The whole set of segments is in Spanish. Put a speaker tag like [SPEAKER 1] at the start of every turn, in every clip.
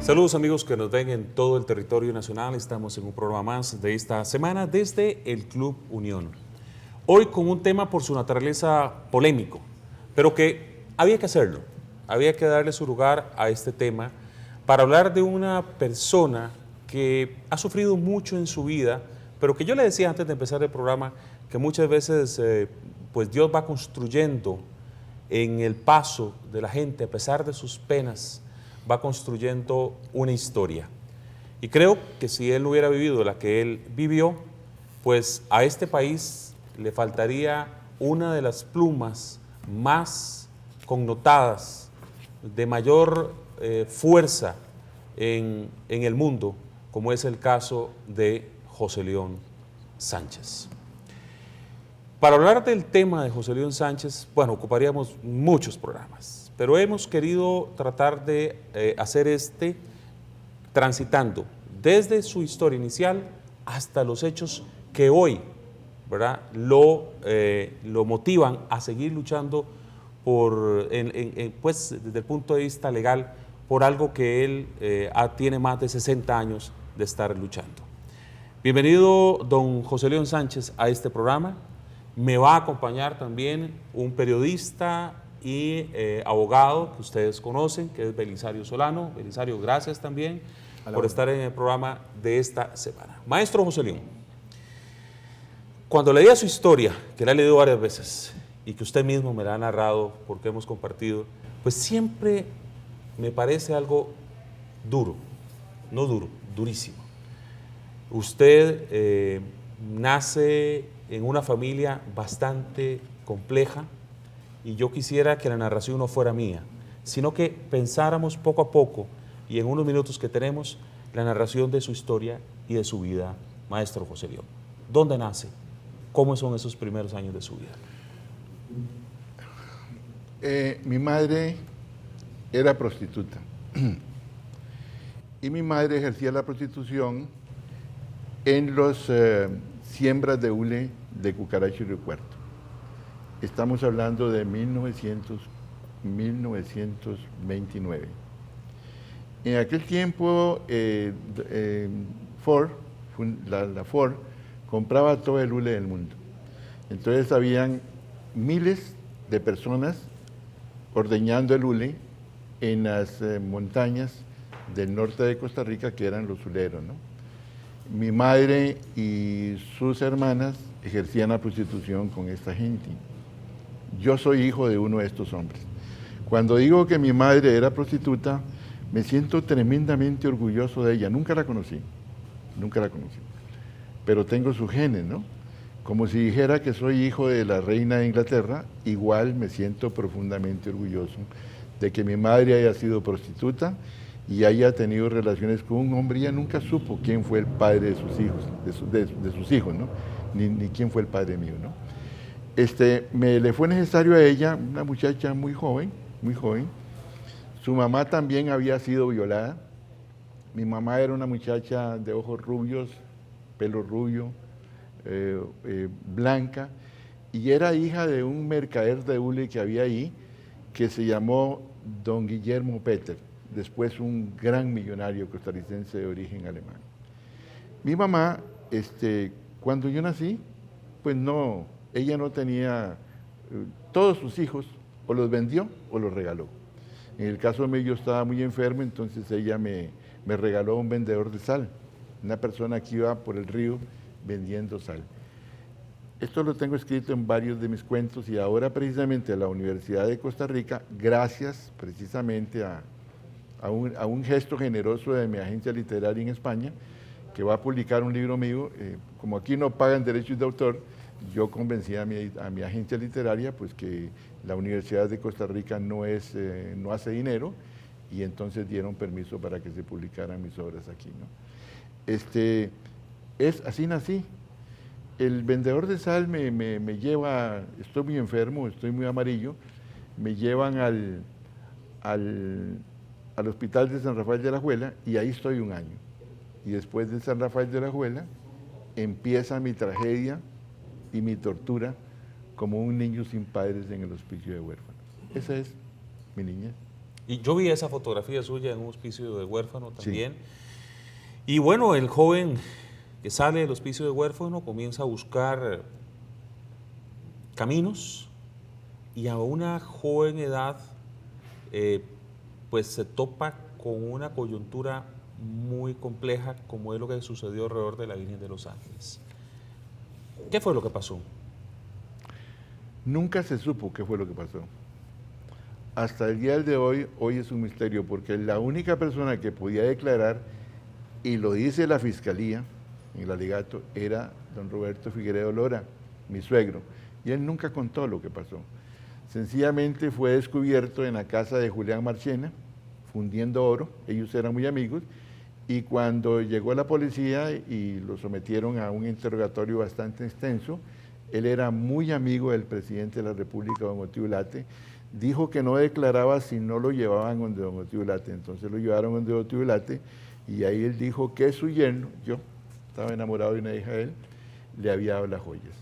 [SPEAKER 1] Saludos amigos que nos ven en todo el territorio nacional. Estamos en un programa más de esta semana desde el Club Unión. Hoy con un tema por su naturaleza polémico, pero que había que hacerlo. Había que darle su lugar a este tema para hablar de una persona que ha sufrido mucho en su vida, pero que yo le decía antes de empezar el programa que muchas veces pues Dios va construyendo en el paso de la gente, a pesar de sus penas, va construyendo una historia. Y creo que si él no hubiera vivido la que él vivió, pues a este país le faltaría una de las plumas más connotadas, de mayor fuerza en el mundo, como es el caso de José León Sánchez. Para hablar del tema de José León Sánchez, bueno, ocuparíamos muchos programas, pero hemos querido tratar de hacer transitando desde su historia inicial hasta los hechos que hoy, ¿verdad?, lo motivan a seguir luchando pues, desde el punto de vista legal, por algo que él tiene más de 60 años de estar luchando. Bienvenido, don José León Sánchez, a este programa. Me va a acompañar también un periodista y abogado que ustedes conocen, que es Belisario Solano. Belisario, gracias también por estar en el programa de esta semana. Maestro José León, cuando leía su historia, que la he leído varias veces y que usted mismo me la ha narrado porque hemos compartido, pues siempre me parece algo duro, no duro, durísimo. Usted nace en una familia bastante compleja y yo quisiera que la narración no fuera mía, sino que pensáramos poco a poco y en unos minutos que tenemos la narración de su historia y de su vida, maestro José León. ¿Dónde nace? ¿Cómo son esos primeros años de su vida?
[SPEAKER 2] Mi madre era prostituta y mi madre ejercía la prostitución en los siembras de hule de Cucaracho y Río Cuarto. Estamos hablando de 1929. En aquel tiempo Ford, la Ford, compraba todo el hule del mundo. Entonces habían miles de personas ordeñando el hule en las montañas del norte de Costa Rica, que eran los huleros, ¿no? Mi madre y sus hermanas ejercían la prostitución con esta gente. Yo soy hijo de uno de estos hombres. Cuando digo que mi madre era prostituta, me siento tremendamente orgulloso de ella. Nunca la conocí, pero tengo sus genes, ¿no? Como si dijera que soy hijo de la reina de Inglaterra, igual me siento profundamente orgulloso de que mi madre haya sido prostituta y haya tenido relaciones con un hombre. Ella nunca supo quién fue el padre de sus hijos, de sus hijos, ¿no? Ni quién fue el padre mío, ¿no? Le fue necesario a ella, una muchacha muy joven. Su mamá también había sido violada. Mi mamá era una muchacha de ojos rubios, pelo rubio, blanca, y era hija de un mercader de hule que había ahí, que se llamó don Guillermo Peter, después un gran millonario costarricense de origen alemán. Mi mamá, cuando yo nací, pues no, ella no tenía, todos sus hijos o los vendió o los regaló. En el caso mío yo estaba muy enfermo, entonces ella me regaló un vendedor de sal, una persona que iba por el río vendiendo sal. Esto lo tengo escrito en varios de mis cuentos y ahora precisamente a la Universidad de Costa Rica, gracias precisamente a un gesto generoso de mi agencia literaria en España, que va a publicar un libro mío. Como aquí no pagan derechos de autor, yo convencí a mi agencia literaria pues que la Universidad de Costa Rica no hace dinero, y entonces dieron permiso para que se publicaran mis obras aquí, ¿no? Así nací. El vendedor de sal me lleva, estoy muy enfermo, estoy muy amarillo, me llevan al hospital de San Rafael de Alajuela y ahí estoy un año. Y después de San Rafael de Alajuela empieza mi tragedia y mi tortura como un niño sin padres en el hospicio de huérfanos. Esa es mi niñez.
[SPEAKER 1] Y yo vi esa fotografía suya en un hospicio de huérfano también. Sí. Y bueno, el joven que sale del hospicio de huérfano comienza a buscar caminos y a una joven edad pues se topa con una coyuntura muy compleja como es lo que sucedió alrededor de la Virgen de los Ángeles. ¿Qué fue lo que pasó?
[SPEAKER 2] Nunca se supo qué fue lo que pasó. Hasta el día de hoy es un misterio, porque la única persona que podía declarar, y lo dice la Fiscalía en el alegato, era don Roberto Figueredo Lora, mi suegro, y él nunca contó lo que pasó. Sencillamente fue descubierto en la casa de Julián Marchena, fundiendo oro, ellos eran muy amigos, y cuando llegó la policía y lo sometieron a un interrogatorio bastante extenso, él era muy amigo del presidente de la República, don Otío Ulate, dijo que no declaraba si no lo llevaban donde don Otío Ulate, entonces lo llevaron donde don Otío Ulate, y ahí él dijo que su yerno, yo estaba enamorado de una hija de él, le había dado las joyas.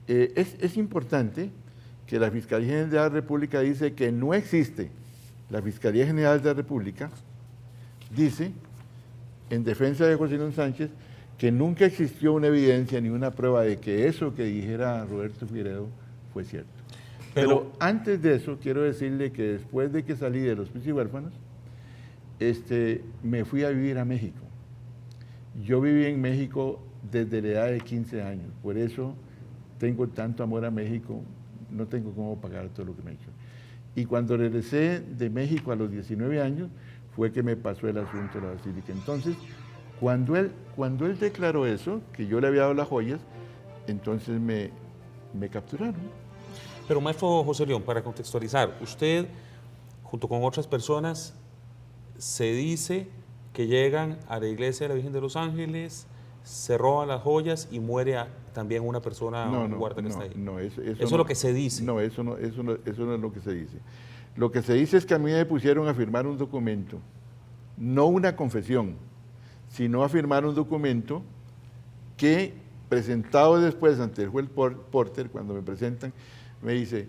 [SPEAKER 2] Es importante que la Fiscalía General de la República dice que no existe. La Fiscalía General de la República dice, en defensa de José León Sánchez, que nunca existió una evidencia ni una prueba de que eso que dijera Roberto Figueredo fue cierto. Pero antes de eso, quiero decirle que después de que salí de los hospicios huérfanos, me fui a vivir a México. Yo viví en México desde la edad de 15 años, por eso tengo tanto amor a México, no tengo cómo pagar todo lo que me he hecho. Y cuando regresé de México a los 19 años, fue que me pasó el asunto de la basílica. Entonces, cuando él declaró eso, que yo le había dado las joyas, entonces me capturaron.
[SPEAKER 1] Pero maestro José León, para contextualizar, usted, junto con otras personas, se dice que llegan a la iglesia de la Virgen de los Ángeles, se roban las joyas y muere también una persona, un guarda que está ahí.
[SPEAKER 2] No, eso
[SPEAKER 1] es lo que se dice.
[SPEAKER 2] No, eso no es lo que se dice. Lo que se dice es que a mí me pusieron a firmar un documento, no una confesión, sino a firmar un documento que, presentado después ante el juez Porter, cuando me presentan, me dice,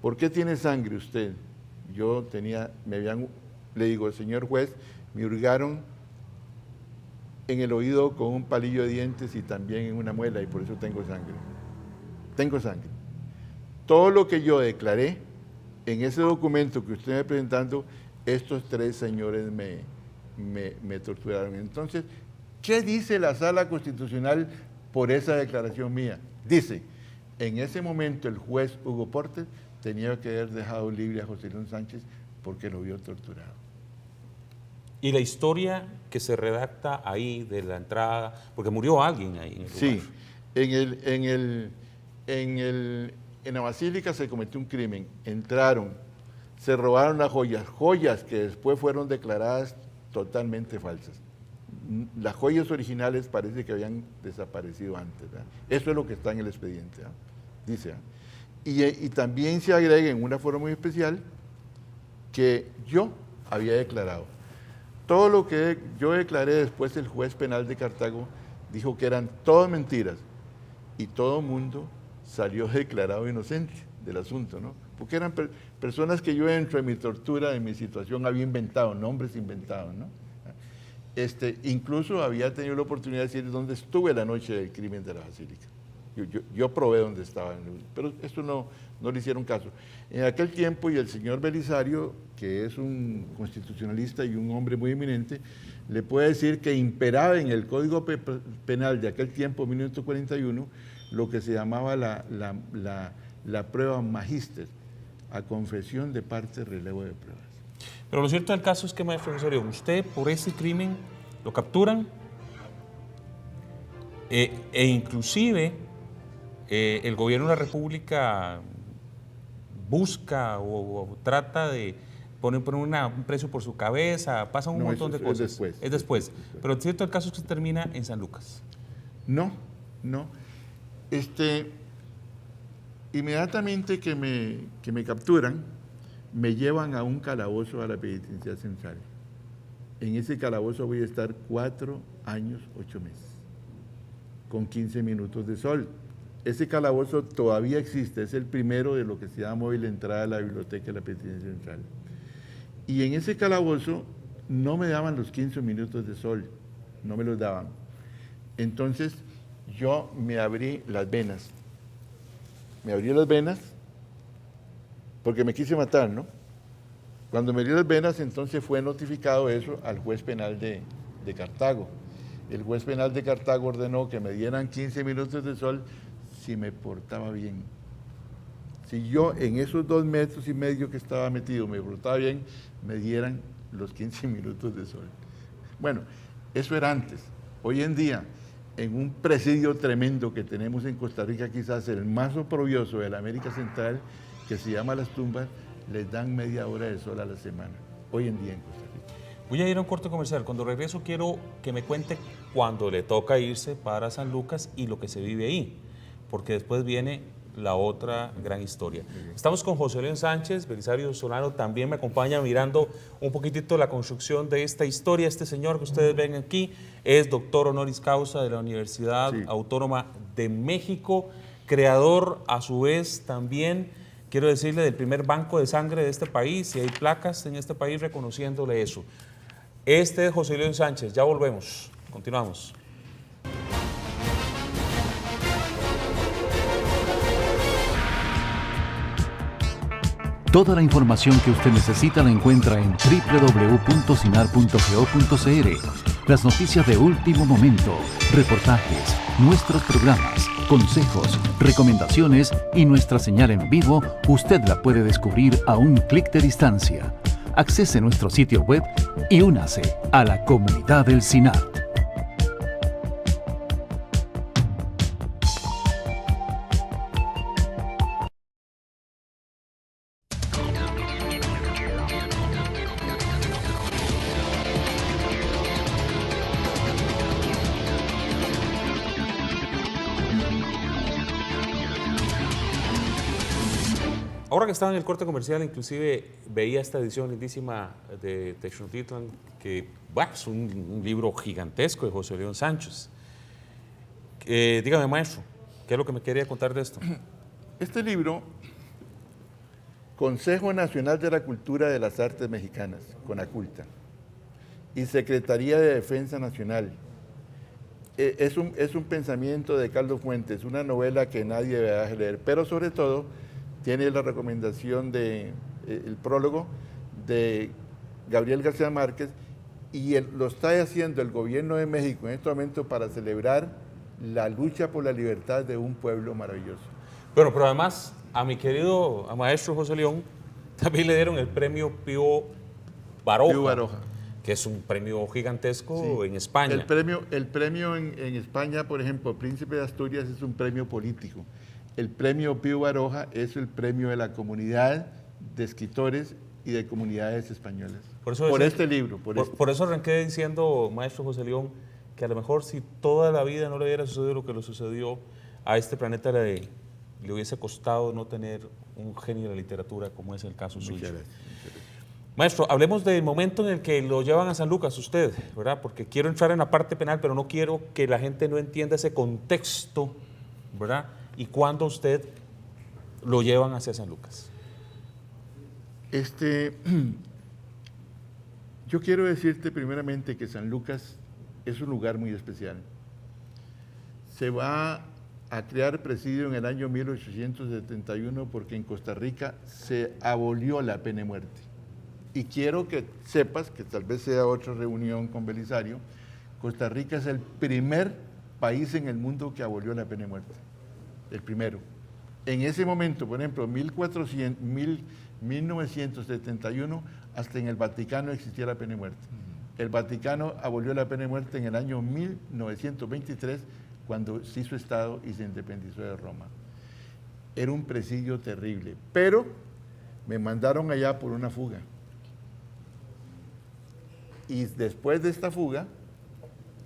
[SPEAKER 2] ¿por qué tiene sangre usted? Yo le digo, señor juez, me hurgaron en el oído con un palillo de dientes y también en una muela y por eso tengo sangre. Tengo sangre. Todo lo que yo declaré en ese documento que usted me presentando, estos tres señores me torturaron. Entonces, ¿qué dice la Sala Constitucional por esa declaración mía? Dice, en ese momento el juez Hugo Porter tenía que haber dejado libre a José León Sánchez porque lo vio torturado.
[SPEAKER 1] Y la historia que se redacta ahí de la entrada, porque murió alguien ahí en el lugar.
[SPEAKER 2] Sí, en la basílica se cometió un crimen, entraron, se robaron las joyas que después fueron declaradas totalmente falsas. Las joyas originales parece que habían desaparecido antes, ¿verdad? Eso es lo que está en el expediente, ¿verdad? Dice, ¿verdad? Y también se agrega en una forma muy especial que yo había declarado. Todo lo que yo declaré después, el juez penal de Cartago dijo que eran todas mentiras y todo el mundo salió declarado inocente del asunto, ¿no? Porque eran personas que yo dentro de mi tortura, de mi situación, había inventado, nombres inventados, ¿no? Incluso había tenido la oportunidad de decir dónde estuve la noche del crimen de la basílica. Yo probé dónde estaba, pero esto no le hicieron caso. En aquel tiempo, y el señor Belisario, que es un constitucionalista y un hombre muy eminente, le puede decir que imperaba en el Código Penal de aquel tiempo, 1941, lo que se llamaba la prueba magíster, a confesión de parte, relevo de pruebas.
[SPEAKER 1] Pero lo cierto del caso es que, maestro José León, usted por ese crimen lo capturan e inclusive el gobierno de la República busca o trata de poner un precio por su cabeza, pasan un montón de cosas. Es después. Pero el cierto del caso es que se termina en San Lucas.
[SPEAKER 2] No. Inmediatamente que me capturan, me llevan a un calabozo a la penitenciaría central. En ese calabozo voy a estar 4 años, 8 meses, con 15 minutos de sol. Ese calabozo todavía existe, es el primero de lo que se llama hoy la entrada a la biblioteca de la penitenciaría central. Y en ese calabozo no me daban los 15 minutos de sol, no me los daban. Entonces yo me abrí las venas. Me abrí las venas porque me quise matar, ¿no? Cuando me abrí las venas, entonces fue notificado eso al juez penal de Cartago. El juez penal de Cartago ordenó que me dieran 15 minutos de sol si me portaba bien. Si yo en esos 2 metros y medio que estaba metido me portaba bien, me dieran los 15 minutos de sol. Bueno, eso era antes. Hoy en día, en un presidio tremendo que tenemos en Costa Rica, quizás el más oprobioso de la América Central, que se llama Las Tumbas, les dan media hora de sol a la semana, hoy en día en Costa Rica.
[SPEAKER 1] Voy a ir a un corte comercial. Cuando regreso quiero que me cuente cuándo le toca irse para San Lucas y lo que se vive ahí, porque después viene la otra gran historia. Estamos con José León Sánchez, Belisario Solano también me acompaña mirando un poquitito la construcción de esta historia. Este señor que ustedes ven aquí es doctor honoris causa de la Universidad Autónoma de México, creador a su vez también, quiero decirle, del primer banco de sangre de este país, y hay placas en este país reconociéndole eso. Este es José León Sánchez, ya volvemos, continuamos.
[SPEAKER 3] Toda la información que usted necesita la encuentra en www.sinar.go.cr. Las noticias de último momento, reportajes, nuestros programas, consejos, recomendaciones y nuestra señal en vivo, usted la puede descubrir a un clic de distancia. Accese nuestro sitio web y únase a la comunidad del SINART.
[SPEAKER 1] Ahora que estaba en el corte comercial, inclusive veía esta edición lindísima de Tenochtitlan, que bueno, es un libro gigantesco de José León Sánchez. Dígame, maestro, ¿qué es lo que me quería contar de esto?
[SPEAKER 2] Este libro, Consejo Nacional de la Cultura de las Artes Mexicanas, CONACULTA, y Secretaría de Defensa Nacional, es un pensamiento de Carlos Fuentes, una novela que nadie debe leer, pero sobre todo tiene la recomendación el prólogo de Gabriel García Márquez, y lo está haciendo el gobierno de México en este momento para celebrar la lucha por la libertad de un pueblo maravilloso.
[SPEAKER 1] Bueno, pero además a mi querido maestro José León también le dieron el premio Pío Baroja, que es un premio gigantesco en España.
[SPEAKER 2] El premio en España, por ejemplo, Príncipe de Asturias, es un premio político. El premio Pío Baroja es el premio de la comunidad de escritores y de comunidades españolas. Por este libro.
[SPEAKER 1] Por eso arranqué diciendo, maestro José León, que a lo mejor si toda la vida no le hubiera sucedido lo que le sucedió, a este planeta le hubiese costado no tener un genio de la literatura como es el caso suyo.
[SPEAKER 2] Muchas gracias.
[SPEAKER 1] Maestro, hablemos del momento en el que lo llevan a San Lucas usted, ¿verdad? Porque quiero entrar en la parte penal, pero no quiero que la gente no entienda ese contexto, ¿verdad? ¿Y cuándo usted lo llevan hacia San Lucas?
[SPEAKER 2] Yo quiero decirte primeramente que San Lucas es un lugar muy especial. Se va a crear presidio en el año 1871 porque en Costa Rica se abolió la pena de muerte. Y quiero que sepas, que tal vez sea otra reunión con Belisario, Costa Rica es el primer país en el mundo que abolió la pena de muerte. El primero. En ese momento, por ejemplo, 1971, hasta en el Vaticano existía la pena de muerte. El Vaticano abolió la pena de muerte en el año 1923, cuando se hizo Estado y se independizó de Roma. Era un presidio terrible, pero me mandaron allá por una fuga. Y después de esta fuga,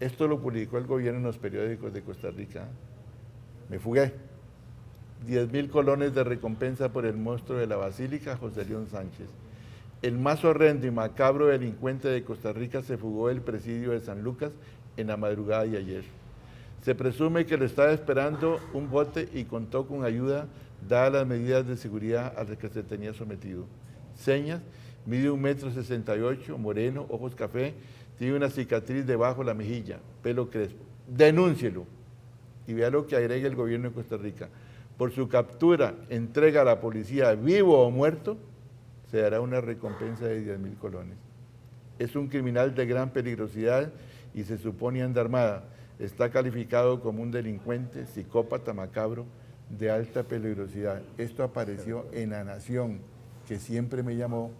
[SPEAKER 2] esto lo publicó el gobierno en los periódicos de Costa Rica, me fugué. 10,000 colones de recompensa por el monstruo de la Basílica, José León Sánchez. El más horrendo y macabro delincuente de Costa Rica se fugó del presidio de San Lucas en la madrugada de ayer. Se presume que lo estaba esperando un bote y contó con ayuda, dadas las medidas de seguridad a las que se tenía sometido. Señas mide 1,68 m, moreno, ojos café, tiene una cicatriz debajo de la mejilla, pelo crespo. Denúncielo y vea lo que agrega el gobierno de Costa Rica. Por su captura, entrega a la policía, vivo o muerto, se dará una recompensa de 10,000 colones. Es un criminal de gran peligrosidad y se supone anda armada. Está calificado como un delincuente, psicópata, macabro, de alta peligrosidad. Esto apareció en La Nación, que siempre me llamó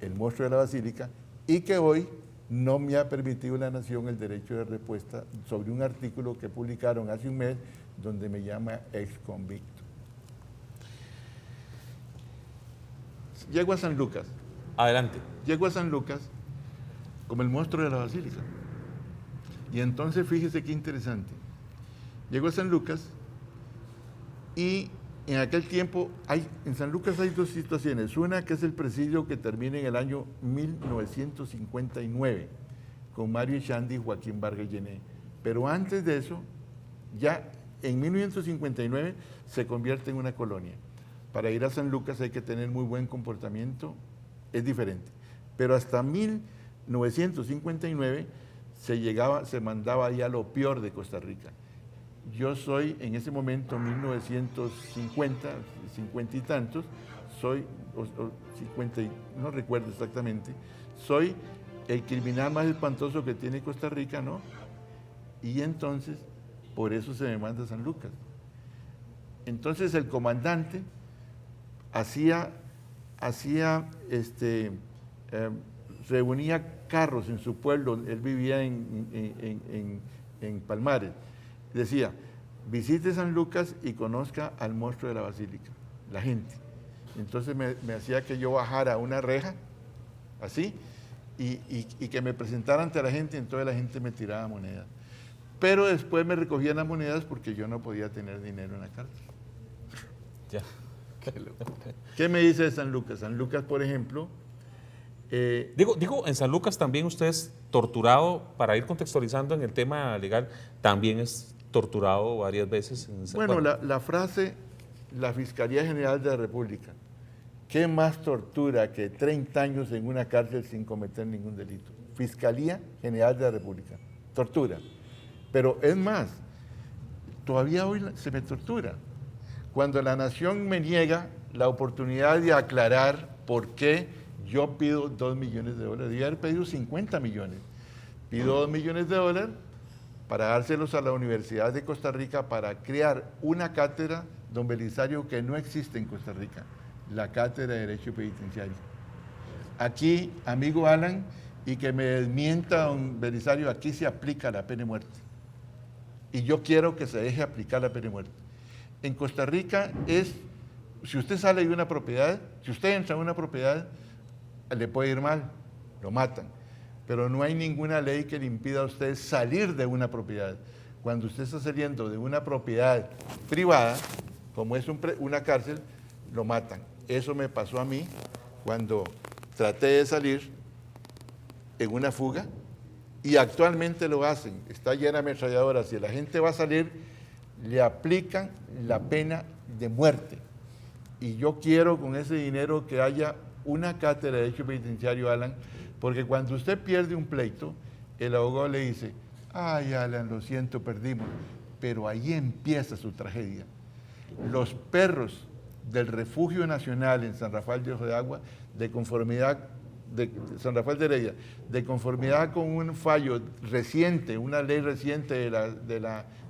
[SPEAKER 2] el monstruo de la Basílica, y que hoy no me ha permitido La Nación el derecho de respuesta sobre un artículo que publicaron hace un mes donde me llama ex convicto. Llego a San Lucas.
[SPEAKER 1] Adelante.
[SPEAKER 2] Llego a San Lucas como el monstruo de la Basílica. Y entonces fíjese qué interesante. Llego a San Lucas y en aquel tiempo, en San Lucas hay dos situaciones. Una que es el presidio que termina en el año 1959, con Mario Echandi y Joaquín Vargas Llené. Pero antes de eso, ya en 1959 se convierte en una colonia. Para ir a San Lucas hay que tener muy buen comportamiento, es diferente. Pero hasta 1959 se mandaba ya lo peor de Costa Rica. Yo soy, en ese momento, 1950, 50 y tantos, soy, 50, no recuerdo exactamente, soy el criminal más espantoso que tiene Costa Rica, ¿no? Y entonces, por eso se me manda a San Lucas. Entonces el comandante reunía carros en su pueblo, él vivía en Palmares. Decía, visite San Lucas y conozca al monstruo de la Basílica, la gente. Entonces me hacía que yo bajara una reja, así, y que me presentara ante la gente, y entonces la gente me tiraba monedas. Pero después me recogían las monedas porque yo no podía tener dinero en la cárcel.
[SPEAKER 1] Ya.
[SPEAKER 2] ¿Qué me dice de San Lucas? San Lucas, por ejemplo...
[SPEAKER 1] Digo, en San Lucas también usted es torturado, para ir contextualizando en el tema legal, también es torturado varias veces.
[SPEAKER 2] Bueno, la frase, la Fiscalía General de la República, ¿qué más tortura que 30 años en una cárcel sin cometer ningún delito? Fiscalía General de la República, tortura. Pero es más, todavía hoy se me tortura. Cuando La Nación me niega la oportunidad de aclarar por qué yo pido $2 millones, debía haber pedido 50 millones. Pido $2 millones para dárselos a la Universidad de Costa Rica para crear una cátedra, don Belisario, que no existe en Costa Rica, la Cátedra de Derecho Penitenciario. Aquí, amigo Alan, y que me desmienta don Belisario, aquí se aplica la pena de muerte. Y yo quiero que se deje aplicar la pena de muerte. En Costa Rica si usted sale de una propiedad, si usted entra en una propiedad, le puede ir mal, lo matan. Pero no hay ninguna ley que le impida a usted salir de una propiedad. Cuando usted está saliendo de una propiedad privada, como es una cárcel, lo matan. Eso me pasó a mí cuando traté de salir en una fuga y actualmente lo hacen. Está llena de ametralladoras. Si la gente va a salir, le aplican la pena de muerte. Y yo quiero con ese dinero que haya una cátedra de Derecho Penitenciario, Alan, porque cuando usted pierde un pleito, el abogado le dice, ay, Alan, lo siento, perdimos. Pero ahí empieza su tragedia. Los perros del Refugio Nacional en San Rafael de Ojo de Agua, de conformidad, de San Rafael de Heredia, de conformidad con un fallo reciente, una ley reciente de la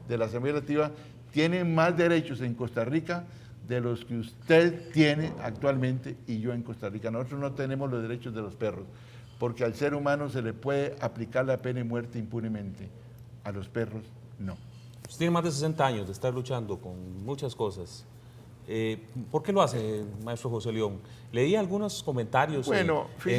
[SPEAKER 2] Asamblea Legislativa, tienen más derechos en Costa Rica de los que usted tiene actualmente y yo en Costa Rica. Nosotros no tenemos los derechos de los perros, porque al ser humano se le puede aplicar la pena de muerte impunemente. A los perros, no.
[SPEAKER 1] Usted tiene más de 60 años de estar luchando con muchas cosas. ¿Por qué lo hace, maestro José León? Leí algunos comentarios en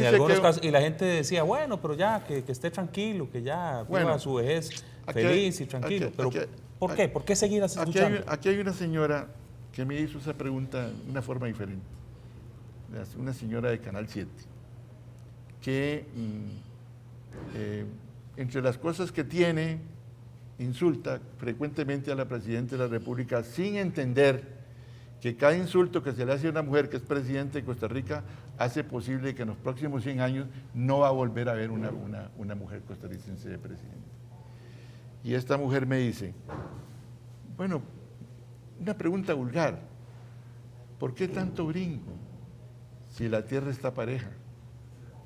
[SPEAKER 1] algunos casos y la gente decía, bueno, pero ya, que esté tranquilo, que ya viva su vejez feliz y tranquilo. Pero ¿por qué? ¿Por qué seguir así luchando?
[SPEAKER 2] Aquí hay una señora que me hizo esa pregunta de una forma diferente. Una señora de Canal 7, que entre las cosas que tiene, insulta frecuentemente a la Presidenta de la República sin entender que cada insulto que se le hace a una mujer que es presidente de Costa Rica hace posible que en los próximos 100 años no va a volver a haber una mujer costarricense de presidente. Y esta mujer me dice, bueno, una pregunta vulgar, ¿por qué tanto brinco si la tierra está pareja?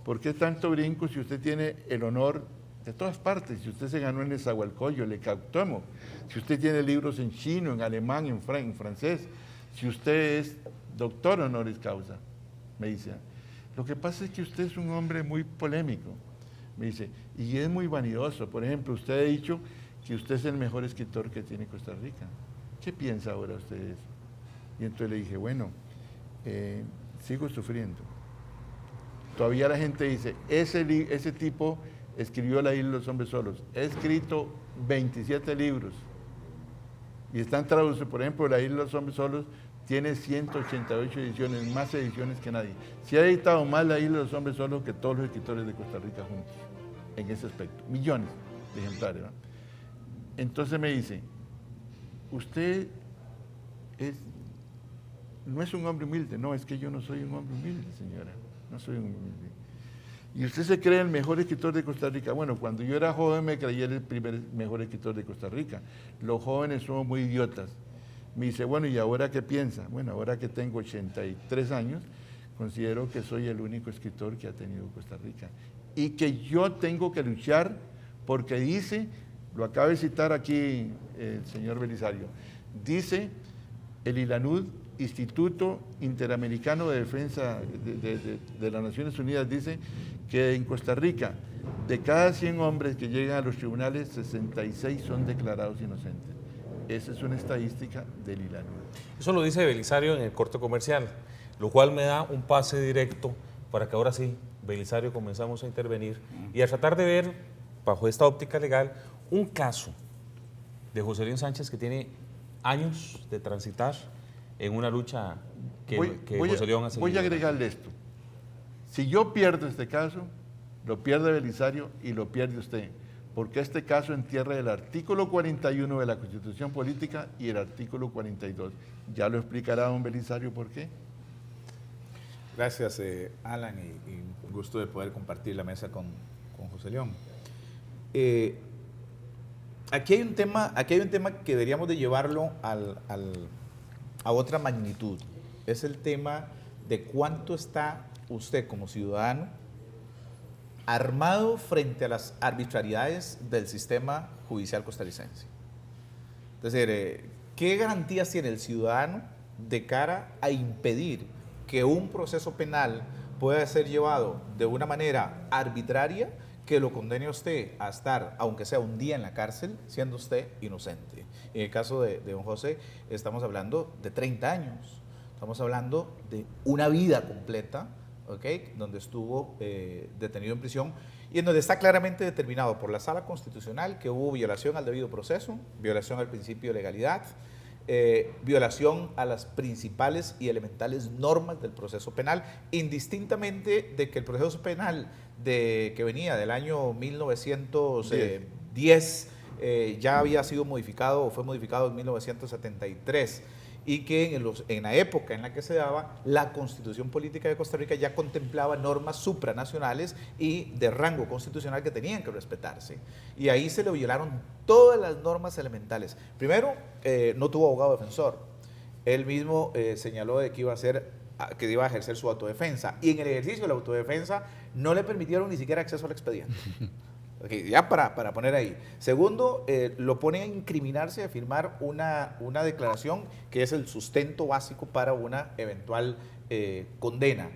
[SPEAKER 2] ¿Por qué tanto brinco si usted tiene el honor de todas partes? Si usted se ganó en Nezahualcóyotl, le Cuauhtémoc, si usted tiene libros en chino, en alemán, en francés, si usted es doctor honoris causa, me dice. Lo que pasa es que usted es un hombre muy polémico, me dice, y es muy vanidoso. Por ejemplo, usted ha dicho que usted es el mejor escritor que tiene Costa Rica. ¿Qué piensa ahora usted de eso? Y entonces le dije, bueno, sigo sufriendo. Todavía la gente dice, ese tipo escribió La isla de los hombres solos. He escrito 27 libros y están traducidos. Por ejemplo, La isla de los hombres solos tiene 188 ediciones, más ediciones que nadie. Se ha editado más La isla de los hombres solos que todos los escritores de Costa Rica juntos, en ese aspecto. Millones de ejemplares, ¿no? Entonces me dice, usted no es un hombre humilde. No, es que yo no soy un hombre humilde, señora. No soy un hombre humilde. Y usted se cree el mejor escritor de Costa Rica. Bueno, cuando yo era joven me creía el mejor escritor de Costa Rica. Los jóvenes somos muy idiotas. Me dice, bueno, ¿y ahora qué piensa? Bueno, ahora que tengo 83 años, considero que soy el único escritor que ha tenido Costa Rica. Y que yo tengo que luchar porque dice, lo acaba de citar aquí el señor Belisario, dice el ILANUD, Instituto Interamericano de Defensa de las Naciones Unidas, dice que en Costa Rica, de cada 100 hombres que llegan a los tribunales, 66 son declarados inocentes. Esa es una estadística del ILANUD.
[SPEAKER 1] Eso lo dice Belisario en el corte comercial, lo cual me da un pase directo para que ahora sí, Belisario, comenzamos a intervenir y a tratar de ver, bajo esta óptica legal, un caso de José León Sánchez que tiene años de transitar en una lucha que José León ha seguido.
[SPEAKER 2] Voy a agregarle esto. Si yo pierdo este caso, lo pierde Belisario y lo pierde usted, porque este caso entierra el artículo 41 de la Constitución Política y el artículo 42. Ya lo explicará don Belisario por qué.
[SPEAKER 4] Gracias, Alan, y un gusto de poder compartir la mesa con José León. Aquí hay un tema que deberíamos de llevarlo a otra magnitud. Es el tema de cuánto está usted como ciudadano armado frente a las arbitrariedades del sistema judicial costarricense. Es decir, ¿qué garantías tiene el ciudadano de cara a impedir que un proceso penal pueda ser llevado de una manera arbitraria que lo condene a usted a estar, aunque sea un día en la cárcel, siendo usted inocente? En el caso de don José, estamos hablando de 30 años, estamos hablando de una vida completa, ¿okay?, donde estuvo detenido en prisión y en donde está claramente determinado por la Sala Constitucional que hubo violación al debido proceso, violación al principio de legalidad, violación a las principales y elementales normas del proceso penal, indistintamente de que el proceso penal que venía del año 1910 ya había sido modificado o fue modificado en 1973 y que en la época en la que se daba, la Constitución Política de Costa Rica ya contemplaba normas supranacionales y de rango constitucional que tenían que respetarse. Y ahí se le violaron todas las normas elementales. Primero, no tuvo abogado defensor. Él mismo señaló de que iba a ejercer su autodefensa. Y en el ejercicio de la autodefensa no le permitieron ni siquiera acceso al expediente. Okay, ya para poner ahí. Segundo, lo pone a incriminarse, a firmar una declaración que es el sustento básico para una eventual condena.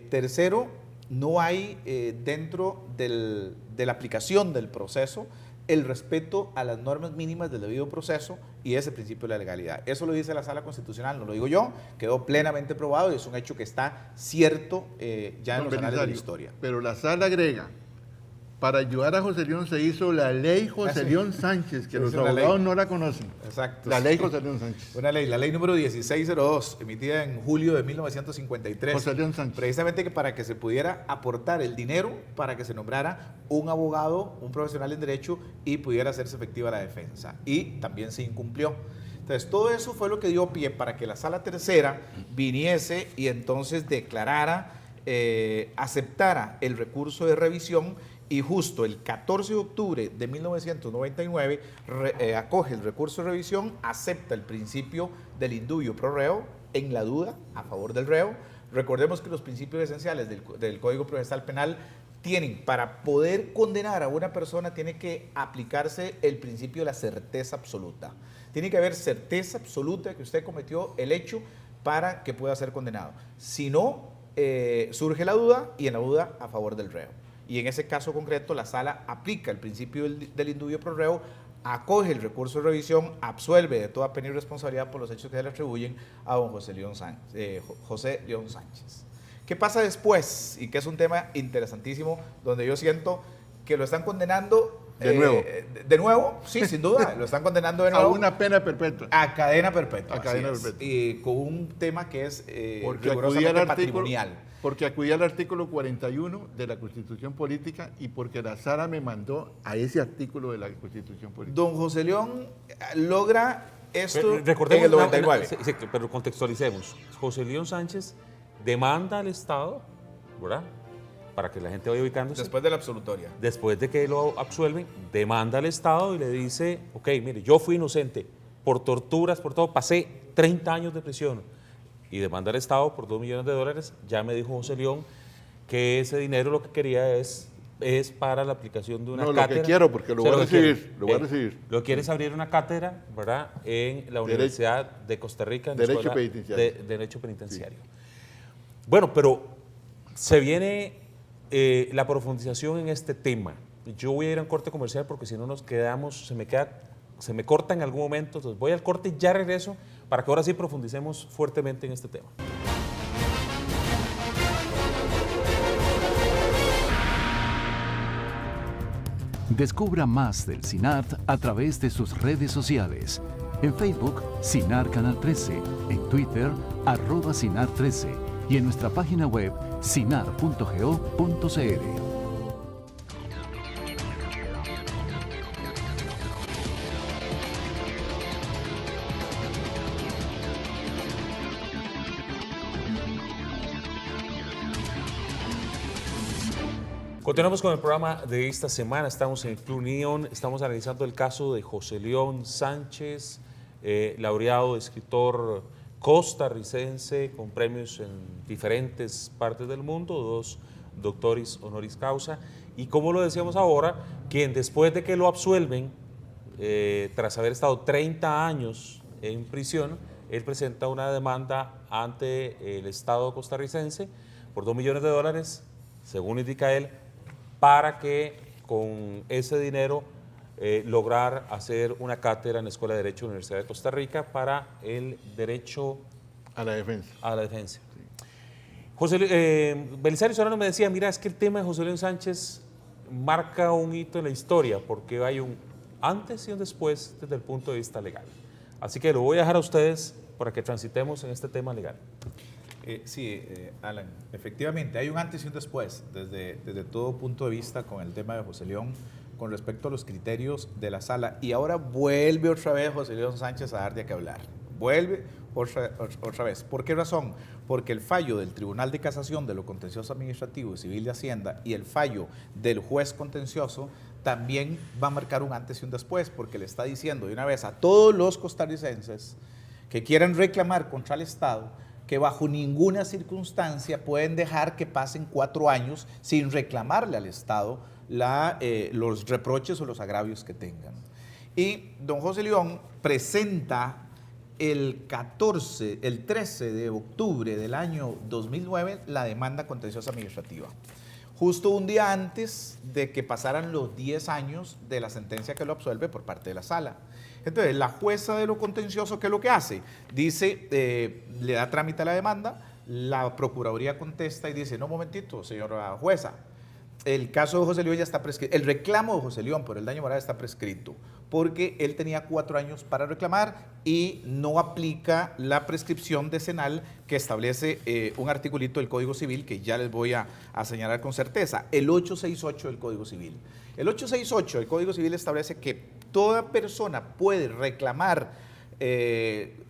[SPEAKER 4] Tercero, no hay dentro de la aplicación del proceso el respeto a las normas mínimas del debido proceso y ese principio de la legalidad. Eso lo dice la Sala Constitucional, no lo digo yo, quedó plenamente probado y es un hecho que está cierto ya en los anales de la historia.
[SPEAKER 2] Pero la Sala agrega, para ayudar a José León se hizo la ley José León Sánchez, que los abogados no la conocen.
[SPEAKER 4] Exacto.
[SPEAKER 2] La ley José León Sánchez.
[SPEAKER 4] Una ley, la ley número 1602, emitida en julio de 1953.
[SPEAKER 2] José León Sánchez.
[SPEAKER 4] Precisamente que para que se pudiera aportar el dinero para que se nombrara un abogado, un profesional en derecho y pudiera hacerse efectiva la defensa. Y también se incumplió. Entonces, todo eso fue lo que dio pie para que la Sala Tercera viniese y entonces declarara, aceptara el recurso de revisión, y justo el 14 de octubre de 1999 acoge el recurso de revisión, acepta el principio del indubio pro reo en la duda a favor del reo. Recordemos que los principios esenciales del Código Procesal Penal tienen, para poder condenar a una persona, tiene que aplicarse el principio de la certeza absoluta. Tiene que haber certeza absoluta de que usted cometió el hecho para que pueda ser condenado. Si no, surge la duda, y en la duda a favor del reo. Y en ese caso concreto, la sala aplica el principio del indubio pro reo, acoge el recurso de revisión, absuelve de toda pena y responsabilidad por los hechos que se le atribuyen a don José León Sánchez. ¿Qué pasa después? Y que es un tema interesantísimo, donde yo siento que lo están condenando
[SPEAKER 2] de nuevo.
[SPEAKER 4] De nuevo, sí, sin duda, lo están condenando de nuevo.
[SPEAKER 2] A una pena perpetua.
[SPEAKER 4] A cadena perpetua.
[SPEAKER 2] A cadena perpetua.
[SPEAKER 4] Y con un tema que es
[SPEAKER 2] Porque
[SPEAKER 4] rigurosamente patrimonial.
[SPEAKER 2] Porque acudí al artículo 41 de la Constitución Política y porque la Sala me mandó a ese artículo de la Constitución Política.
[SPEAKER 4] Don José León logra esto
[SPEAKER 1] Recordemos,
[SPEAKER 4] en el 99.
[SPEAKER 1] Sí, pero contextualicemos. José León Sánchez demanda al Estado, ¿verdad? Para que la gente vaya ubicándose.
[SPEAKER 4] Después de la absolutoria.
[SPEAKER 1] Después de que lo absuelven, demanda al Estado y le dice, ok, mire, yo fui inocente por torturas, por todo, pasé 30 años de prisión. Y demanda al Estado por $2 millones. Ya me dijo José León que ese dinero lo que quería es para la aplicación de una cátedra.
[SPEAKER 2] Lo que quiero, porque lo voy a recibir. Lo voy a recibir.
[SPEAKER 1] Lo que quiere es abrir una cátedra, ¿verdad?, en la Universidad de Costa Rica, en la
[SPEAKER 2] Derecho
[SPEAKER 1] Escuela
[SPEAKER 2] Penitenciario.
[SPEAKER 1] de Derecho Penitenciario. Sí. Bueno, pero se viene la profundización en este tema. Yo voy a ir a un corte comercial porque si no nos quedamos, se me corta en algún momento. Entonces voy al corte y ya regreso para que ahora sí profundicemos fuertemente en este tema.
[SPEAKER 3] Descubra más del CINART a través de sus redes sociales. En Facebook, CINAR Canal 13, en Twitter, @CINAR13 y en nuestra página web cinar.go.cr.
[SPEAKER 1] Continuamos con el programa de esta semana. Estamos en el Club Unión. Estamos analizando el caso de José León Sánchez, laureado escritor costarricense con premios en diferentes partes del mundo, 2 doctoris honoris causa. Y como lo decíamos ahora, quien después de que lo absuelven, tras haber estado 30 años en prisión, él presenta una demanda ante el Estado costarricense por $2 millones, según indica él, para que con ese dinero lograr hacer una cátedra en la Escuela de Derecho de la Universidad de Costa Rica para el derecho
[SPEAKER 2] a la defensa.
[SPEAKER 1] Sí. Belisario Solano me decía, mira, es que el tema de José León Sánchez marca un hito en la historia porque hay un antes y un después desde el punto de vista legal. Así que lo voy a dejar a ustedes para que transitemos en este tema legal.
[SPEAKER 4] Alan, efectivamente, hay un antes y un después desde todo punto de vista con el tema de José León con respecto a los criterios de la sala. Y ahora vuelve otra vez José León Sánchez a dar de qué hablar. Vuelve otra vez. ¿Por qué razón? Porque el fallo del Tribunal de Casación de lo Contencioso Administrativo y Civil de Hacienda y el fallo del juez contencioso también va a marcar un antes y un después, porque le está diciendo de una vez a todos los costarricenses que quieran reclamar contra el Estado que bajo ninguna circunstancia pueden dejar que pasen 4 años sin reclamarle al Estado los reproches o los agravios que tengan. Y don José León presenta el 13 de octubre del año 2009 la demanda contenciosa administrativa, justo un día antes de que pasaran los 10 años de la sentencia que lo absuelve por parte de la sala. Entonces, la jueza de lo contencioso, ¿qué es lo que hace? Dice, le da trámite a la demanda, la Procuraduría contesta y dice, no, un momentito, señora jueza, el caso de José León ya está prescrito, el reclamo de José León por el daño moral está prescrito, porque él tenía 4 años para reclamar y no aplica la prescripción decenal que establece un articulito del Código Civil que ya les voy a señalar con certeza, el 868 del Código Civil. El 868 del Código Civil establece que toda persona puede reclamar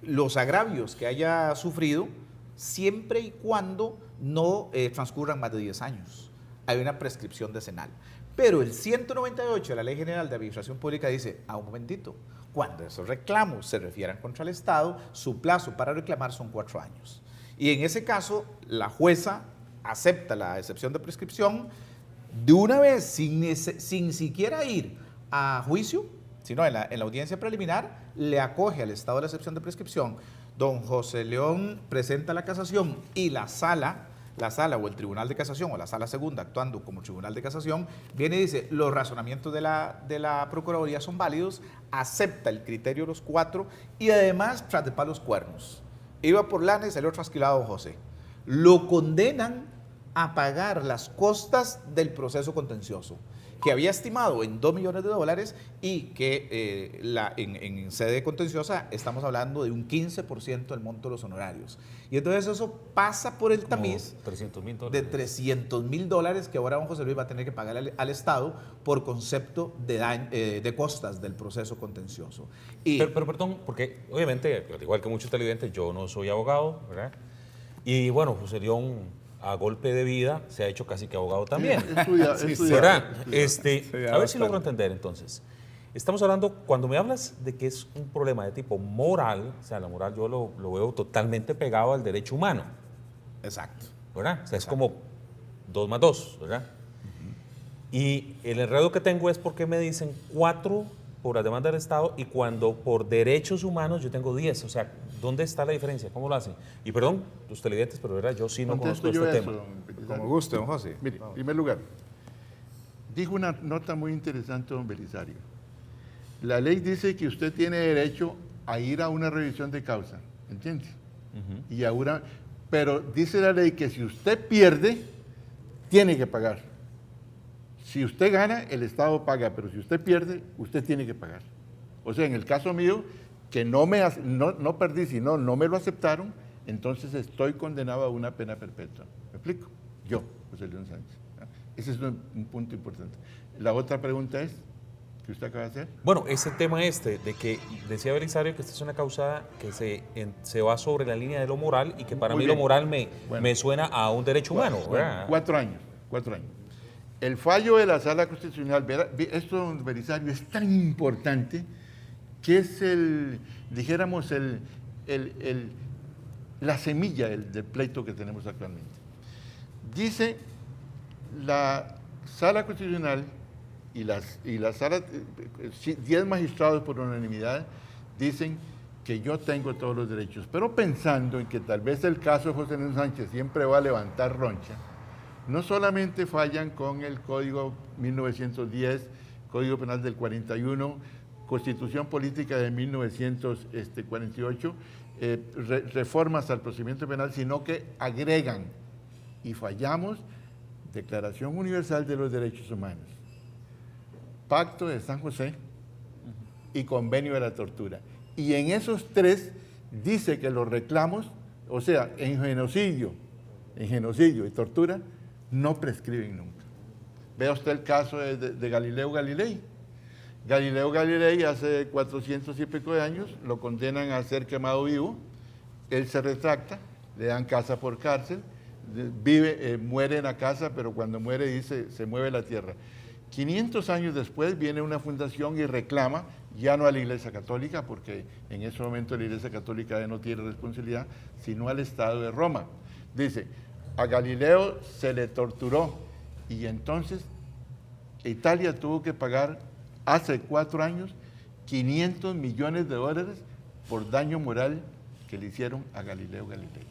[SPEAKER 4] los agravios que haya sufrido, siempre y cuando no transcurran más de 10 años. Hay una prescripción decenal. Pero el 198 de la Ley General de Administración Pública dice, un momentito, cuando esos reclamos se refieran contra el Estado, su plazo para reclamar son 4 años. Y en ese caso, la jueza acepta la excepción de prescripción de una vez, sin siquiera ir a juicio, sino en la audiencia preliminar, le acoge al Estado la excepción de prescripción. Don José León presenta la casación y la sala o el Tribunal de Casación o la Sala Segunda, actuando como Tribunal de Casación, viene y dice, los razonamientos de la Procuraduría son válidos, acepta el criterio de los 4 y además tras de palos cuernos. Iba por lana y salió trasquilado don José. Lo condenan a pagar las costas del proceso contencioso, que había estimado en $2 millones y que en sede contenciosa estamos hablando de un 15% del monto de los honorarios. Y entonces eso pasa por el tamiz
[SPEAKER 1] $300,000.
[SPEAKER 4] de $300,000 que ahora don José Luis va a tener que pagar al Estado por concepto de costas del proceso contencioso.
[SPEAKER 1] Pero perdón, porque obviamente, al igual que muchos televidentes, yo no soy abogado, ¿verdad? Y bueno, José León, a golpe de vida, se ha hecho casi que abogado también. ¿Verdad? A ver si logro entender entonces. Estamos hablando, cuando me hablas de que es un problema de tipo moral, o sea, la moral yo lo veo totalmente pegado al derecho humano.
[SPEAKER 4] Exacto.
[SPEAKER 1] ¿Verdad? O sea, es como 2 más 2, ¿verdad? Y el enredo que tengo es porque me dicen 4 por la demanda del Estado y cuando por derechos humanos yo tengo 10. O sea, ¿dónde está la diferencia? ¿Cómo lo hacen? Y perdón, los televidentes, pero ¿verdad? Yo sí no conozco este tema.
[SPEAKER 4] Como guste, don José.
[SPEAKER 2] Mire, en primer lugar, dijo una nota muy interesante don Belisario. La ley dice que usted tiene derecho a ir a una revisión de causa, ¿entiende? Y ahora, pero dice la ley que si usted pierde, tiene que pagar. Si usted gana, el Estado paga, pero si usted pierde, usted tiene que pagar. O sea, en el caso mío, que no perdí, sino no me lo aceptaron, entonces estoy condenado a una pena perpetua. ¿Me explico? Yo, José León Sánchez. Ese es un punto importante. La otra pregunta es, ¿qué usted acaba de hacer?
[SPEAKER 1] Bueno, ese tema de que decía Belisario que esta es una causa que se va sobre la línea de lo moral y que para mí lo moral me suena a un derecho humano. ¿verdad?
[SPEAKER 2] 4 años. El fallo de la Sala Constitucional, esto, don Belisario, es tan importante que es la semilla del pleito que tenemos actualmente. Dice la Sala Constitucional y la Sala, 10 magistrados por unanimidad, dicen que yo tengo todos los derechos, pero pensando en que tal vez el caso de José León Sánchez siempre va a levantar roncha, no solamente fallan con el Código 1910, Código Penal del 41, Constitución Política de 1948, reformas al procedimiento penal, sino que agregan, y fallamos, Declaración Universal de los Derechos Humanos, Pacto de San José y Convenio de la Tortura. Y en esos 3 dice que los reclamos, o sea, en genocidio y tortura, no prescriben nunca. Vea usted el caso de Galileo Galilei. Galileo Galilei hace 400 y pico de años lo condenan a ser quemado vivo, él se retracta, le dan casa por cárcel, muere en la casa, pero cuando muere dice, se mueve la tierra. 500 años después viene una fundación y reclama, ya no a la Iglesia Católica, porque en ese momento la Iglesia Católica ya no tiene responsabilidad, sino al Estado de Roma. Dice, a Galileo se le torturó y entonces Italia tuvo que pagar hace 4 años $500 millones por daño moral que le hicieron a Galileo Galilei.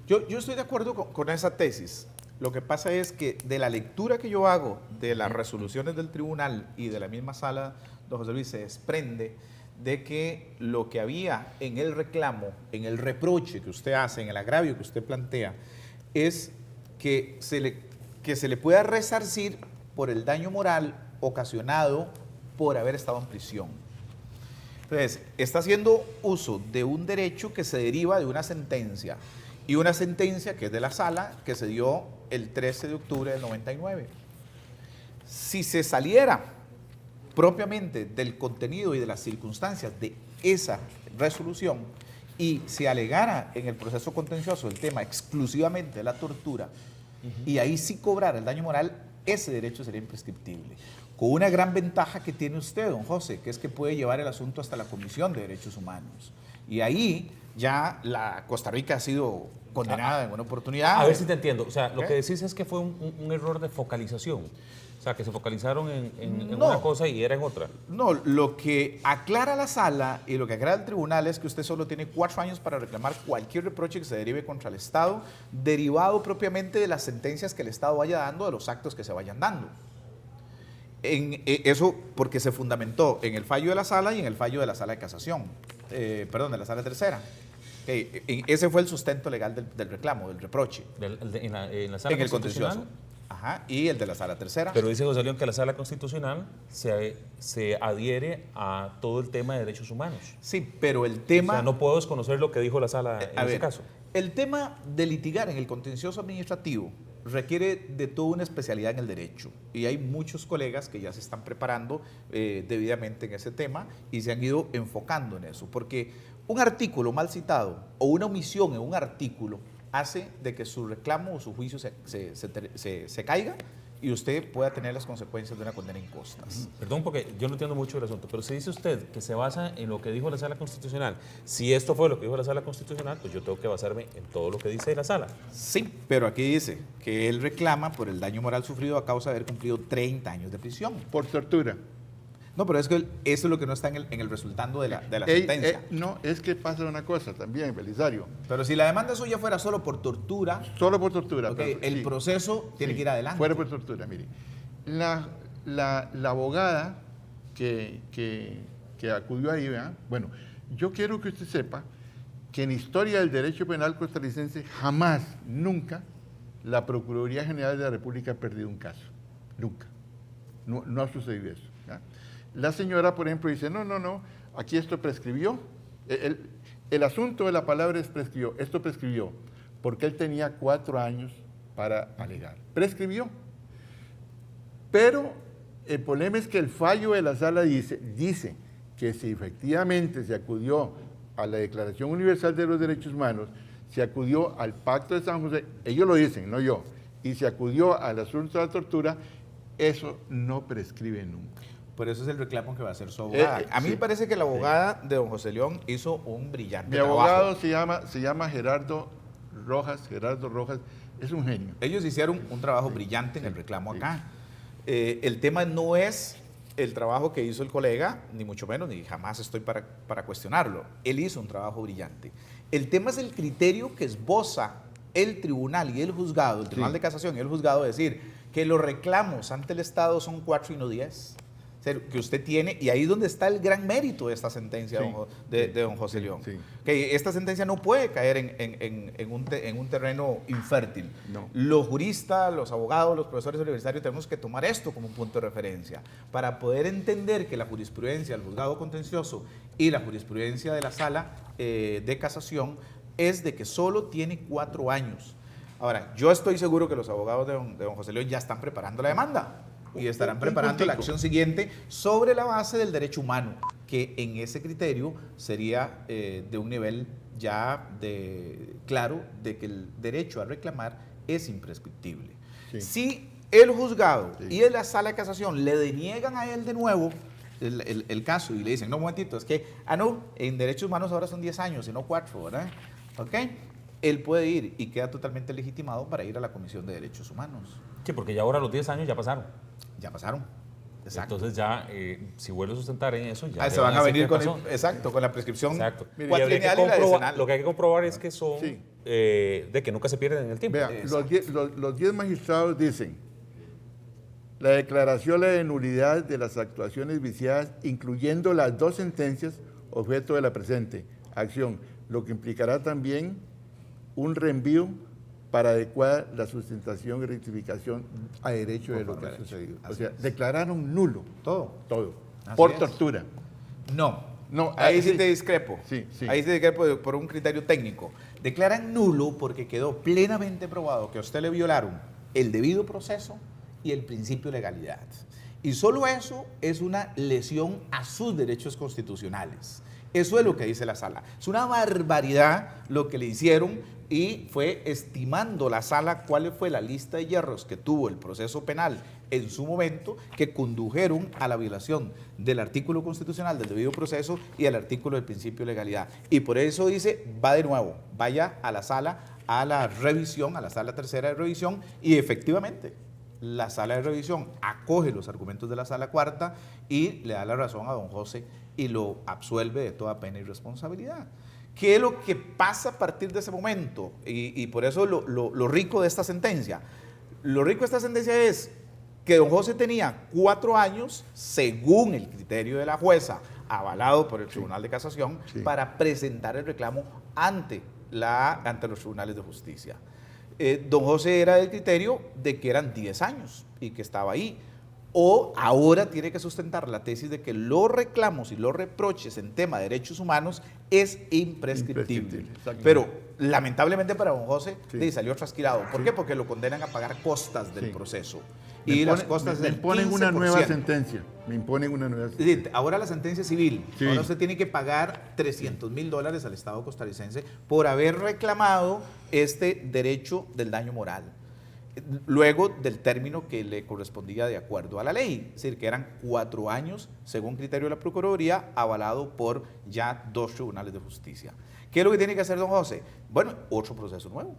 [SPEAKER 4] Yo estoy de acuerdo con esa tesis. Lo que pasa es que de la lectura que yo hago de las resoluciones del tribunal y de la misma sala, don José Luis, se desprende de que lo que había en el reclamo, en el reproche que usted hace, en el agravio que usted plantea, es que se le pueda resarcir por el daño moral ocasionado por haber estado en prisión. Entonces, está haciendo uso de un derecho que se deriva de una sentencia, y una sentencia que es de la sala, que se dio el 13 de octubre del 99. Si se saliera propiamente del contenido y de las circunstancias de esa resolución y se alegara en el proceso contencioso el tema exclusivamente de la tortura, y ahí sí cobrara el daño moral, ese derecho sería imprescriptible. Con una gran ventaja que tiene usted, don José, que es que puede llevar el asunto hasta la Comisión de Derechos Humanos. Y ahí ya la Costa Rica ha sido condenada en una oportunidad.
[SPEAKER 1] A ver si te entiendo. O sea, lo
[SPEAKER 4] ¿Qué?
[SPEAKER 1] que decís es que fue un error de focalización. O sea, que se focalizaron en
[SPEAKER 4] No.
[SPEAKER 1] una cosa y era en otra.
[SPEAKER 4] No, lo que aclara la sala y lo que aclara el tribunal es que usted solo tiene 4 años para reclamar cualquier reproche que se derive contra el Estado, derivado propiamente de las sentencias que el Estado vaya dando, de los actos que se vayan dando. Eso porque se fundamentó en el fallo de la sala y en el fallo de la sala de casación, de la sala tercera. Ese fue el sustento legal del reclamo, del reproche.
[SPEAKER 1] En la sala
[SPEAKER 4] En el
[SPEAKER 1] constitucional.
[SPEAKER 4] contencioso. Ajá, y el de la sala tercera.
[SPEAKER 1] Pero dice José León que la sala constitucional se adhiere a todo el tema de derechos humanos.
[SPEAKER 4] Sí, pero el
[SPEAKER 1] O
[SPEAKER 4] tema...
[SPEAKER 1] sea, no puedo desconocer lo que dijo la sala en
[SPEAKER 4] A
[SPEAKER 1] ese
[SPEAKER 4] ver,
[SPEAKER 1] caso.
[SPEAKER 4] el tema de litigar en el contencioso administrativo requiere de toda una especialidad en el derecho, y hay muchos colegas que ya se están preparando debidamente en ese tema y se han ido enfocando en eso, porque un artículo mal citado o una omisión en un artículo hace de que su reclamo o su juicio se caiga y usted pueda tener las consecuencias de una condena en costas.
[SPEAKER 1] Perdón, porque yo no entiendo mucho el asunto, pero si dice usted que se basa en lo que dijo la sala constitucional, si esto fue lo que dijo la sala constitucional, pues yo tengo que basarme en todo lo que dice la sala.
[SPEAKER 4] Sí, pero aquí dice que él reclama por el daño moral sufrido a causa de haber cumplido 30 años de prisión.
[SPEAKER 2] Por tortura.
[SPEAKER 4] No, pero es que eso es lo que no está en el resultando de la sentencia.
[SPEAKER 2] No, es que pasa una cosa también, Belisario.
[SPEAKER 4] Pero si la demanda suya fuera solo por tortura,
[SPEAKER 2] Solo por tortura.
[SPEAKER 4] ok,
[SPEAKER 2] pero
[SPEAKER 4] el
[SPEAKER 2] sí,
[SPEAKER 4] proceso tiene
[SPEAKER 2] sí,
[SPEAKER 4] que ir adelante.
[SPEAKER 2] Fuera por tortura, mire. La abogada que acudió ahí, ¿verdad? Bueno, yo quiero que usted sepa que en historia del derecho penal costarricense jamás, nunca, la Procuraduría General de la República ha perdido un caso. Nunca. No ha sucedido eso. ¿Ya? La señora, por ejemplo, dice, no, aquí esto prescribió. El asunto de la palabra es prescribió. Esto prescribió porque él tenía 4 años para alegar. Prescribió. Pero el problema es que el fallo de la sala dice que si efectivamente se acudió a la Declaración Universal de los Derechos Humanos, se acudió al Pacto de San José, ellos lo dicen, no yo, y se acudió al asunto de la tortura, eso no prescribe nunca.
[SPEAKER 4] Por eso es el reclamo que va a hacer su abogada. A mí me parece que la abogada de don José León hizo un brillante trabajo.
[SPEAKER 2] Mi abogado se llama Gerardo Rojas, es un genio.
[SPEAKER 4] Ellos hicieron un trabajo brillante en el reclamo acá. El tema no es el trabajo que hizo el colega, ni mucho menos, ni jamás estoy para cuestionarlo. Él hizo un trabajo brillante. El tema es el criterio que esboza el tribunal y el juzgado, el tribunal de casación y el juzgado, decir que los reclamos ante el Estado son 4 y no 10. O sea, que usted tiene, y ahí es donde está el gran mérito de esta sentencia de don José León.
[SPEAKER 2] Sí.
[SPEAKER 4] Que esta sentencia no puede caer en un terreno infértil.
[SPEAKER 2] No.
[SPEAKER 4] Los juristas, los abogados, los profesores universitarios tenemos que tomar esto como un punto de referencia para poder entender que la jurisprudencia del juzgado contencioso y la jurisprudencia de la sala de casación es de que solo tiene 4 años. Ahora, yo estoy seguro que los abogados de don José León ya están preparando la demanda y estarán preparando la acción siguiente sobre la base del derecho humano, que en ese criterio sería de un nivel ya claro de que el derecho a reclamar es imprescriptible.
[SPEAKER 2] Sí.
[SPEAKER 4] Si el juzgado y la sala de casación le deniegan a él de nuevo el caso y le dicen, no, un momentito, es que, no, en derechos humanos ahora son 10 años y no 4, ¿verdad? ¿Ok? Él puede ir y queda totalmente legitimado para ir a la Comisión de Derechos Humanos.
[SPEAKER 1] Sí, porque ya ahora los 10 años ya pasaron.
[SPEAKER 4] Ya pasaron. Exacto.
[SPEAKER 1] Entonces ya, si vuelve a sustentar en eso, ya
[SPEAKER 4] se van a venir con,
[SPEAKER 1] pasó.
[SPEAKER 4] con la prescripción.
[SPEAKER 1] Exacto.
[SPEAKER 4] Mire,
[SPEAKER 1] Cuatrienal y adicional. Lo que hay que comprobar es que son
[SPEAKER 2] Sí.
[SPEAKER 1] de que nunca se pierden en el tiempo.
[SPEAKER 2] Vea, los 10 magistrados dicen, la declaración de nulidad de las actuaciones viciadas, incluyendo las 2 sentencias, objeto de la presente acción, lo que implicará también un reenvío para adecuar la sustentación y rectificación a derecho de lo que ha sucedido. O sea, declararon nulo
[SPEAKER 4] Todo. Así
[SPEAKER 2] por
[SPEAKER 4] es.
[SPEAKER 2] tortura.
[SPEAKER 4] No,
[SPEAKER 2] No,
[SPEAKER 4] ahí sí
[SPEAKER 2] sí.
[SPEAKER 4] te discrepo.
[SPEAKER 2] Sí.
[SPEAKER 4] Ahí sí te discrepo por un criterio técnico. Declaran nulo porque quedó plenamente probado que a usted le violaron el debido proceso y el principio de legalidad. Y solo eso es una lesión a sus derechos constitucionales. Eso es lo que dice la sala. Es una barbaridad lo que le hicieron y fue estimando la sala cuál fue la lista de hierros que tuvo el proceso penal en su momento que condujeron a la violación del artículo constitucional del debido proceso y al artículo del principio de legalidad. Y por eso dice, va de nuevo, vaya a la sala, a la revisión, a la sala tercera de revisión, y efectivamente la sala de revisión acoge los argumentos de la sala cuarta y le da la razón a don José y lo absuelve de toda pena y responsabilidad. ¿Qué es lo que pasa a partir de ese momento? Y por eso lo rico de esta sentencia. Lo rico de esta sentencia es que don José tenía 4 años, según el criterio de la jueza, avalado por el Tribunal de Casación, para presentar el reclamo ante los tribunales de justicia. Don José era del criterio de que eran 10 años y que estaba ahí. O ahora tiene que sustentar la tesis de que los reclamos y los reproches en tema de derechos humanos es imprescriptible. Pero lamentablemente para don José salió trasquilado. ¿Por qué? Porque lo condenan a pagar costas del proceso. Y las costas
[SPEAKER 2] me imponen una nueva sentencia. Me imponen una nueva sentencia.
[SPEAKER 4] Ahora la sentencia civil. Ahora usted tiene que pagar $300,000 al Estado costarricense por haber reclamado este derecho del daño moral, luego del término que le correspondía de acuerdo a la ley, es decir, que eran 4 años, según criterio de la Procuraduría, avalado por ya 2 tribunales de justicia. ¿Qué es lo que tiene que hacer don José? Bueno, otro proceso nuevo.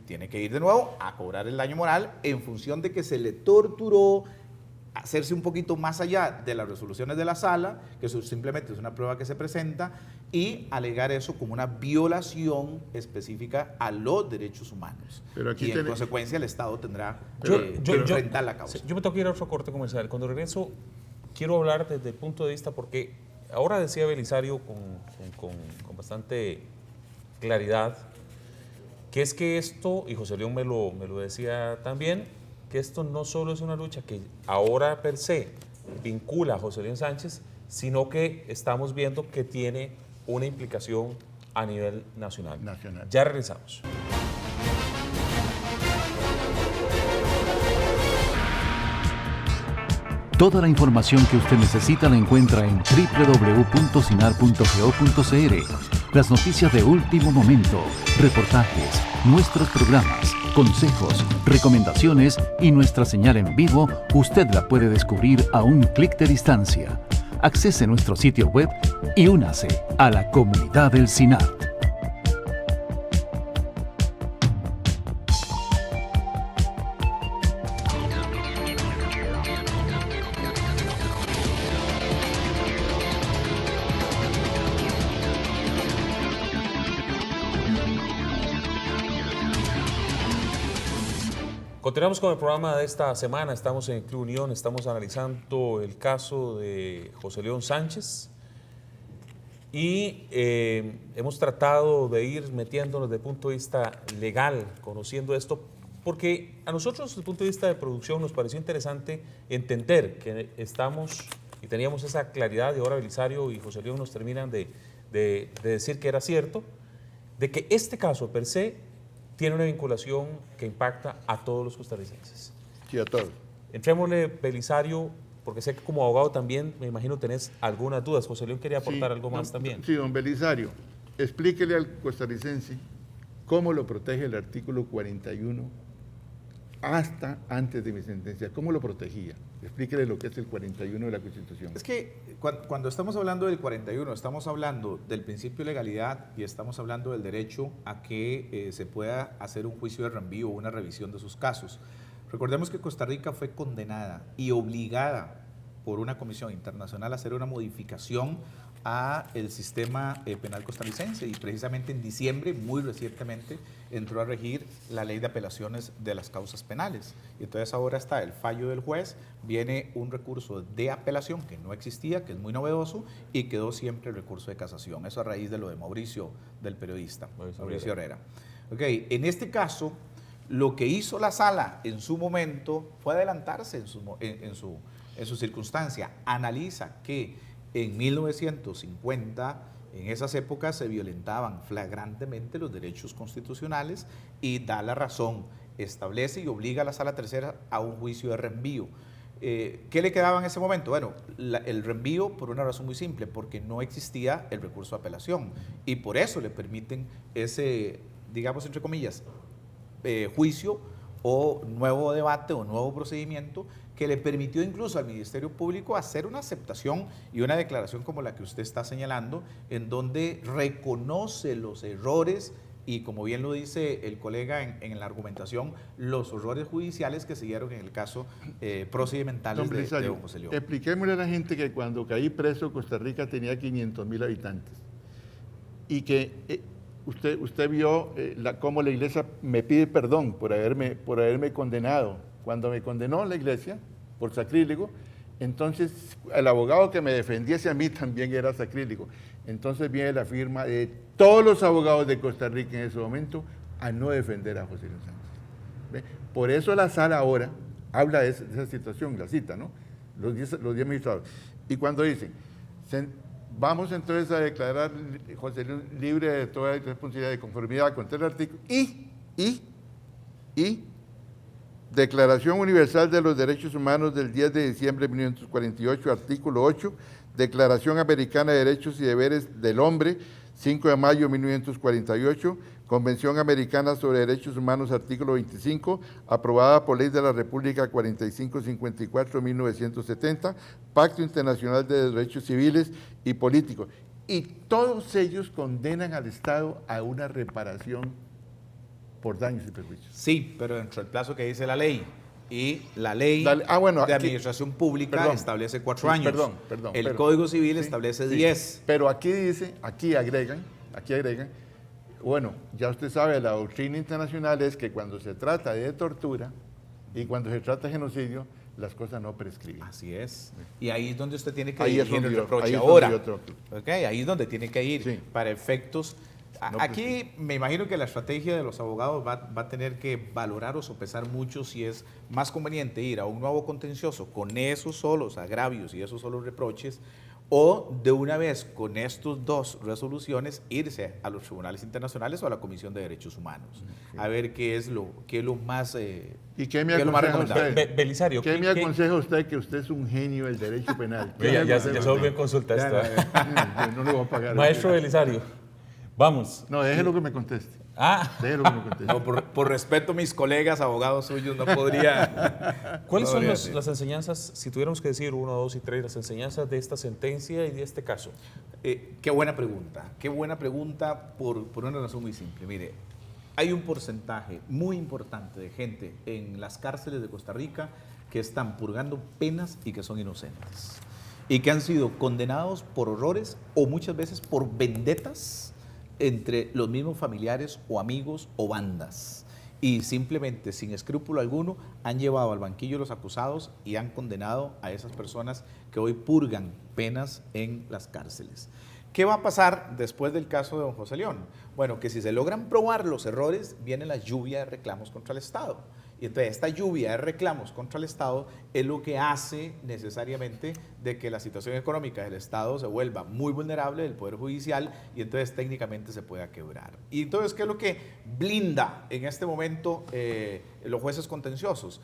[SPEAKER 4] Tiene que ir de nuevo a cobrar el daño moral en función de que se le torturó, hacerse un poquito más allá de las resoluciones de la sala, que eso simplemente es una prueba que se presenta, y alegar eso como una violación específica a los derechos humanos.
[SPEAKER 2] Pero aquí
[SPEAKER 4] en consecuencia el Estado tendrá que enfrentar la causa.
[SPEAKER 1] Yo me tengo que ir a otro corte comercial. Cuando regreso, quiero hablar desde el punto de vista, porque ahora decía Belisario con bastante claridad, que es que esto, y José León me lo decía también, que esto no solo es una lucha que ahora per se vincula a José León Sánchez, sino que estamos viendo que tiene una implicación a nivel nacional. Ya regresamos.
[SPEAKER 3] Toda la información que usted necesita la encuentra en www.sinar.go.cr. Las noticias de último momento, reportajes, nuestros programas, consejos, recomendaciones y nuestra señal en vivo, usted la puede descubrir a un clic de distancia. Accese a nuestro sitio web y únase a la comunidad del SINAT.
[SPEAKER 1] Continuamos con el programa de esta semana. Estamos en el Club Unión, estamos analizando el caso de José León Sánchez y hemos tratado de ir metiéndonos desde el punto de vista legal, conociendo esto, porque a nosotros desde el punto de vista de producción nos pareció interesante entender que estamos y teníamos esa claridad, y ahora Belisario y José León nos terminan de decir que era cierto, de que este caso per se tiene una vinculación que impacta a todos los costarricenses.
[SPEAKER 2] Sí, a todos.
[SPEAKER 1] Entrémosle, Belisario, porque sé que como abogado también, me imagino, tenés algunas dudas. José León quería aportar algo más también.
[SPEAKER 2] Sí, don Belisario, explíquele al costarricense cómo lo protege el artículo 41 hasta antes de mi sentencia. ¿Cómo lo protegía? Explíquele lo que es el 41 de la Constitución.
[SPEAKER 4] Es que cuando estamos hablando del 41, estamos hablando del principio de legalidad y estamos hablando del derecho a que se pueda hacer un juicio de reenvío o una revisión de sus casos. Recordemos que Costa Rica fue condenada y obligada por una comisión internacional a hacer una modificación a el sistema penal costarricense, y precisamente en diciembre, muy recientemente, entró a regir la ley de apelaciones de las causas penales. Y entonces ahora está el fallo del juez, viene un recurso de apelación que no existía, que es muy novedoso, y quedó siempre el recurso de casación. Eso a raíz de lo de Mauricio, del periodista, Mauricio Herrera. En este caso, lo que hizo la sala en su momento fue adelantarse en su circunstancia. Analiza que en 1950, en esas épocas, se violentaban flagrantemente los derechos constitucionales y da la razón, establece y obliga a la Sala Tercera a un juicio de reenvío. ¿Qué le quedaba en ese momento? Bueno, el reenvío por una razón muy simple, porque no existía el recurso de apelación y por eso le permiten ese, digamos, entre comillas, juicio o nuevo debate o nuevo procedimiento que le permitió incluso al Ministerio Público hacer una aceptación y una declaración como la que usted está señalando, en donde reconoce los errores y, como bien lo dice el colega en la argumentación, los errores judiciales que se dieron en el caso procedimentales de don José León.
[SPEAKER 2] Expliquémosle a la gente que cuando caí preso, Costa Rica tenía 500.000 habitantes y que usted vio cómo la iglesia me pide perdón por haberme condenado. Cuando me condenó la iglesia por sacrílego, entonces el abogado que me defendía hacia mí también era sacrílego. Entonces viene la firma de todos los abogados de Costa Rica en ese momento a no defender a José León Sánchez. ¿Ve? Por eso la sala ahora habla de esa situación, la cita, ¿no? Los 10 magistrados. Y cuando dicen, vamos entonces a declarar José León libre de toda responsabilidad de conformidad contra el artículo y Declaración Universal de los Derechos Humanos del 10 de diciembre de 1948, artículo 8, Declaración Americana de Derechos y Deberes del Hombre, 5 de mayo de 1948, Convención Americana sobre Derechos Humanos, artículo 25, aprobada por Ley de la República 4554 de 1970, Pacto Internacional de Derechos Civiles y Políticos. Y todos ellos condenan al Estado a una reparación por daños y perjuicios.
[SPEAKER 4] Sí, pero dentro del plazo que dice la ley. Y la ley
[SPEAKER 2] de
[SPEAKER 4] administración pública establece 4 años. El Código Civil establece 10.
[SPEAKER 2] Pero aquí dice, aquí agregan, bueno, ya usted sabe, la doctrina internacional es que cuando se trata de tortura y cuando se trata de genocidio, las cosas no prescriben.
[SPEAKER 4] Así es. Y ahí es donde usted tiene que
[SPEAKER 2] ir
[SPEAKER 4] el reproche
[SPEAKER 2] ahí
[SPEAKER 4] ahora. Ahí es donde tiene que ir,
[SPEAKER 2] sí,
[SPEAKER 4] para efectos. Aquí me imagino que la estrategia de los abogados va a tener que valorar o sopesar mucho si es más conveniente ir a un nuevo contencioso con esos solos agravios y esos solos reproches, o de una vez con estas 2 resoluciones irse a los tribunales internacionales o a la Comisión de Derechos Humanos, a ver qué es lo más
[SPEAKER 2] ¿Y qué me aconseja usted?
[SPEAKER 1] Belisario,
[SPEAKER 2] ¿Qué me aconseja usted que usted es un genio del derecho penal?
[SPEAKER 1] Ya se volvió a consultar esto.
[SPEAKER 2] No le voy a pagar.
[SPEAKER 1] Maestro Belisario, vamos.
[SPEAKER 2] No, déjelo que me conteste. Déjelo que me conteste.
[SPEAKER 4] No, por respeto a mis colegas abogados suyos, no podría.
[SPEAKER 1] ¿Cuáles son las enseñanzas, si tuviéramos que decir 1, 2 y 3, las enseñanzas de esta sentencia y de este caso?
[SPEAKER 4] Qué buena pregunta por una razón muy simple. Mire, hay un porcentaje muy importante de gente en las cárceles de Costa Rica que están purgando penas y que son inocentes y que han sido condenados por horrores o muchas veces por vendetas entre los mismos familiares o amigos o bandas, y simplemente sin escrúpulo alguno han llevado al banquillo de los acusados y han condenado a esas personas que hoy purgan penas en las cárceles. ¿Qué va a pasar después del caso de don José León? Bueno, que si se logran probar los errores, viene la lluvia de reclamos contra el Estado. Y entonces esta lluvia de reclamos contra el Estado es lo que hace necesariamente de que la situación económica del Estado se vuelva muy vulnerable del Poder Judicial y entonces técnicamente se pueda quebrar. Y entonces, ¿qué es lo que blinda en este momento los jueces contenciosos?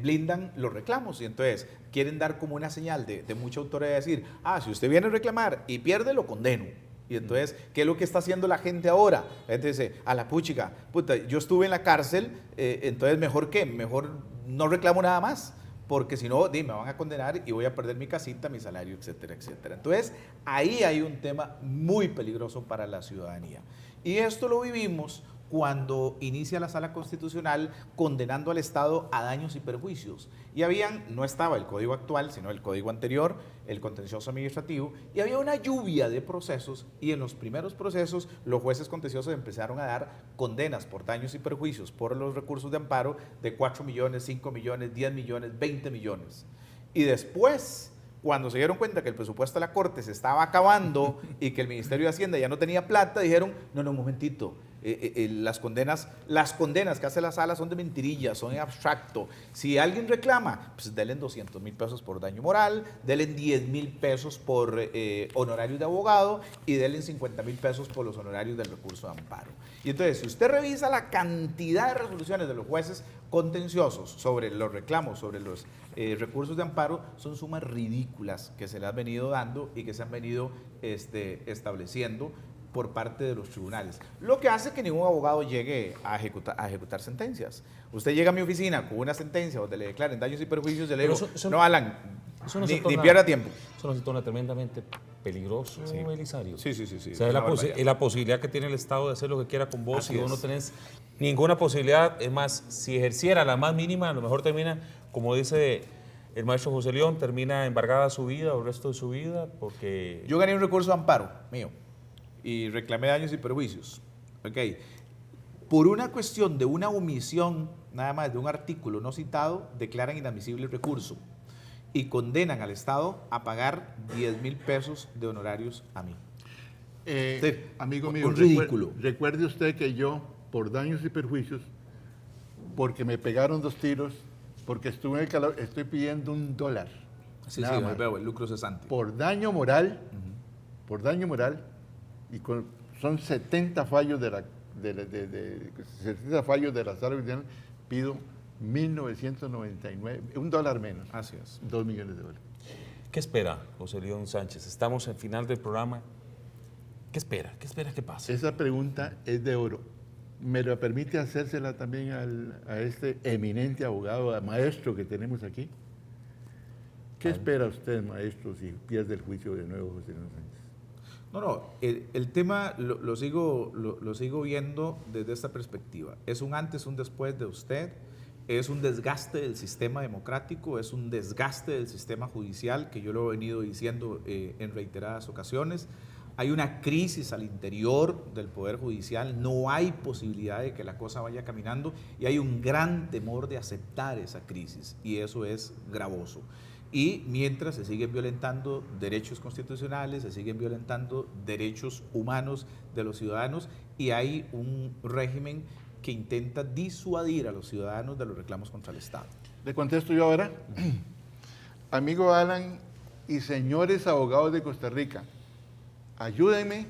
[SPEAKER 4] Blindan los reclamos y entonces quieren dar como una señal de mucha autoridad de decir, si usted viene a reclamar y pierde, lo condeno. Y entonces, ¿qué es lo que está haciendo la gente ahora? La gente dice, a la puchica, puta, yo estuve en la cárcel, entonces mejor no reclamo nada más, porque si no, me van a condenar y voy a perder mi casita, mi salario, etcétera, etcétera. Entonces, ahí hay un tema muy peligroso para la ciudadanía. Y esto lo vivimos cuando inicia la Sala Constitucional condenando al Estado a daños y perjuicios. Y no estaba el código actual, sino el código anterior, el contencioso administrativo, y había una lluvia de procesos, y en los primeros procesos los jueces contenciosos empezaron a dar condenas por daños y perjuicios por los recursos de amparo de 4 millones, 5 millones, 10 millones, 20 millones. Y después, cuando se dieron cuenta que el presupuesto de la Corte se estaba acabando y que el Ministerio de Hacienda ya no tenía plata, dijeron, no, un momentito, las condenas que hace la sala son de mentirilla, son en abstracto. Si alguien reclama, pues denle 200,000 pesos por daño moral, denle 10,000 pesos por honorarios de abogado y denle 50,000 pesos por los honorarios del recurso de amparo. Y entonces, si usted revisa la cantidad de resoluciones de los jueces contenciosos sobre los reclamos, sobre los recursos de amparo, son sumas ridículas que se le han venido dando y que se han venido estableciendo por parte de los tribunales. Lo que hace que ningún abogado llegue a ejecutar sentencias. Usted llega a mi oficina con una sentencia donde le declaren daños y perjuicios, y le digo, no, Alan, ni pierda tiempo.
[SPEAKER 1] Eso se torna tremendamente peligroso, Belisario.
[SPEAKER 4] Sí.
[SPEAKER 1] O sea, es la posibilidad que tiene el Estado de hacer lo que quiera con vos y vos no tenés ninguna posibilidad. Es más, si ejerciera la más mínima, a lo mejor termina, como dice el maestro José León, termina embargada su vida o el resto de su vida porque...
[SPEAKER 4] Yo gané un recurso de amparo mío y reclamé daños y perjuicios. Okay. Por una cuestión de una omisión, nada más de un artículo no citado, declaran inadmisible el recurso y condenan al Estado a pagar 10,000 pesos de honorarios a mí. Sí,
[SPEAKER 2] amigo mío,
[SPEAKER 4] un ridículo.
[SPEAKER 2] Recuerde usted que yo, por daños y perjuicios, porque me pegaron 2 tiros, porque estuve en el calor, estoy pidiendo $1.
[SPEAKER 4] Sí,
[SPEAKER 2] nada más.
[SPEAKER 4] veo, el lucro cesante.
[SPEAKER 2] Por daño moral, y son 70 fallos de la 70 fallos de la sala judicial, pido 1.999, $1 menos.
[SPEAKER 4] Así es.
[SPEAKER 2] $2 millones.
[SPEAKER 1] ¿Qué espera, José León Sánchez? Estamos al final del programa. ¿Qué espera? ¿Qué espera que pase?
[SPEAKER 2] Esa pregunta es de oro. ¿Me lo permite hacérsela también a este eminente abogado, maestro que tenemos aquí? ¿Qué espera usted, maestro, si pierde el juicio de nuevo, José León Sánchez?
[SPEAKER 4] No, el tema lo sigo viendo desde esta perspectiva. Es un antes, un después de usted, es un desgaste del sistema democrático, es un desgaste del sistema judicial, que yo lo he venido diciendo en reiteradas ocasiones. Hay una crisis al interior del Poder Judicial, no hay posibilidad de que la cosa vaya caminando y hay un gran temor de aceptar esa crisis y eso es gravoso. Y mientras se siguen violentando derechos constitucionales, se siguen violentando derechos humanos de los ciudadanos y hay un régimen que intenta disuadir a los ciudadanos de los reclamos contra el Estado.
[SPEAKER 2] Le contesto yo ahora. Amigo Alan y señores abogados de Costa Rica, ayúdenme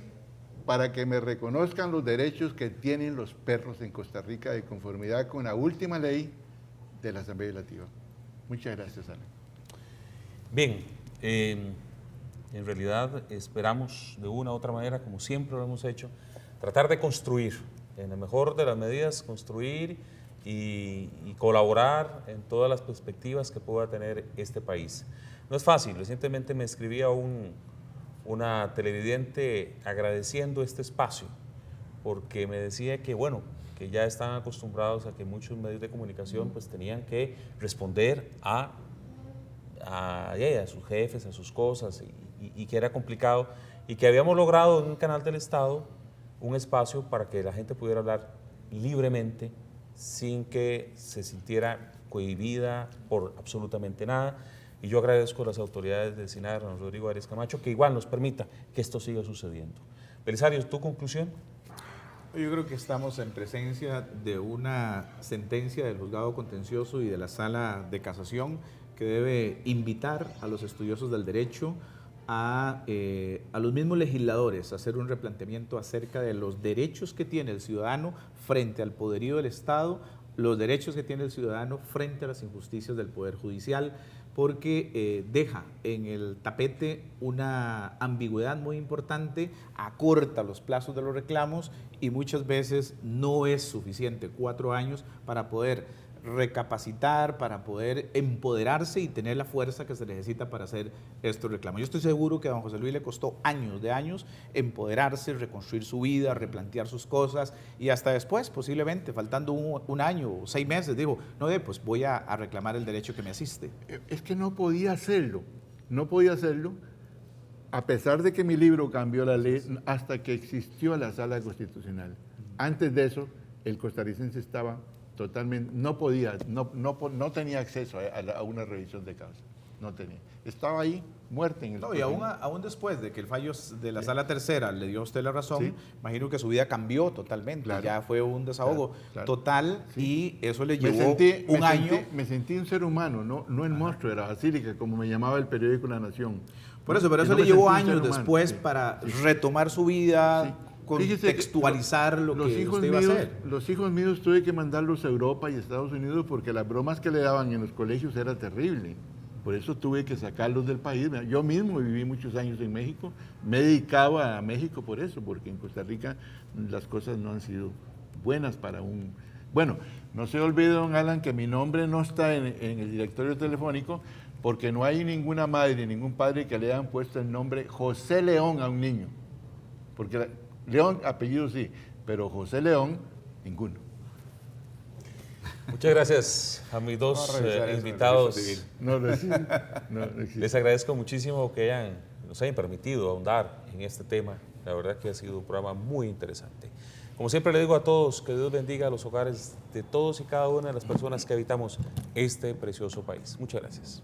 [SPEAKER 2] para que me reconozcan los derechos que tienen los perros en Costa Rica de conformidad con la última ley de la Asamblea Legislativa. Muchas gracias, Alan.
[SPEAKER 1] Bien, en realidad esperamos de una u otra manera, como siempre lo hemos hecho, tratar de construir, en la mejor de las medidas, construir y colaborar en todas las perspectivas que pueda tener este país. No es fácil, recientemente me escribía una televidente agradeciendo este espacio, porque me decía que, bueno, que ya están acostumbrados a que muchos medios de comunicación pues tenían que responder a sus jefes, a sus cosas, y que era complicado, y que habíamos logrado en un canal del Estado un espacio para que la gente pudiera hablar libremente, sin que se sintiera cohibida por absolutamente nada. Y yo agradezco a las autoridades del SINAR, a don Rodrigo Arias Camacho, que igual nos permita que esto siga sucediendo. Belisario, ¿tu conclusión?
[SPEAKER 4] Yo creo que estamos en presencia de una sentencia del juzgado contencioso y de la sala de casación que debe invitar a los estudiosos del derecho, a los mismos legisladores a hacer un replanteamiento acerca de los derechos que tiene el ciudadano frente al poderío del Estado, los derechos que tiene el ciudadano frente a las injusticias del Poder Judicial, porque deja en el tapete una ambigüedad muy importante, acorta los plazos de los reclamos y muchas veces no es suficiente 4 años para poder recapacitar, para poder empoderarse y tener la fuerza que se necesita para hacer estos reclamos. Yo estoy seguro que a don José Luis le costó años de años empoderarse, reconstruir su vida, replantear sus cosas y hasta después, posiblemente, faltando un año o 6 meses, dijo, no, pues voy a reclamar el derecho que me asiste.
[SPEAKER 2] Es que no podía hacerlo, a pesar de que mi libro cambió la ley hasta que existió la Sala Constitucional. Antes de eso, el costarricense estaba totalmente, no tenía acceso a una revisión de causa, no tenía. Estaba ahí muerte en el
[SPEAKER 4] No, y aún después de que el fallo de la Sala Tercera le dio a usted la razón,
[SPEAKER 2] Sí.
[SPEAKER 4] imagino que su vida cambió totalmente.
[SPEAKER 2] Claro.
[SPEAKER 4] Ya fue un desahogo
[SPEAKER 2] Claro.
[SPEAKER 4] total
[SPEAKER 2] Sí.
[SPEAKER 4] y eso le
[SPEAKER 2] Me
[SPEAKER 4] llevó
[SPEAKER 2] sentí,
[SPEAKER 4] un año.
[SPEAKER 2] me sentí un ser humano, no el monstruo de la basílica, como me llamaba el periódico La Nación.
[SPEAKER 4] Por eso, pero
[SPEAKER 2] Que
[SPEAKER 4] eso
[SPEAKER 2] no
[SPEAKER 4] le
[SPEAKER 2] me
[SPEAKER 4] llevó
[SPEAKER 2] sentí un ser
[SPEAKER 4] años
[SPEAKER 2] humano,
[SPEAKER 4] después
[SPEAKER 2] sí.
[SPEAKER 4] para retomar su vida,
[SPEAKER 2] Sí. Fíjese que
[SPEAKER 4] contextualizar lo
[SPEAKER 2] los
[SPEAKER 4] que
[SPEAKER 2] hijos
[SPEAKER 4] usted iba a
[SPEAKER 2] míos,
[SPEAKER 4] hacer.
[SPEAKER 2] Los hijos míos tuve que mandarlos a Europa y Estados Unidos porque las bromas que le daban en los colegios era terrible. Por eso tuve que sacarlos del país. Yo mismo viví muchos años en México, me dedicaba a México por eso, porque en Costa Rica las cosas no han sido buenas para un... Bueno, no se olvide, don Alan, que mi nombre no está en el directorio telefónico porque no hay ninguna madre, ningún padre que le hayan puesto el nombre José León a un niño. Porque León, apellido sí, pero José León, ninguno.
[SPEAKER 1] Muchas gracias a mis dos
[SPEAKER 4] Vamos a revisar eso en el
[SPEAKER 1] invitados.
[SPEAKER 4] registro civil.
[SPEAKER 2] No existe. No existe.
[SPEAKER 1] Les agradezco muchísimo que nos hayan permitido ahondar en este tema. La verdad que ha sido un programa muy interesante. Como siempre le digo a todos, que Dios bendiga los hogares de todos y cada una de las personas que habitamos este precioso país. Muchas gracias.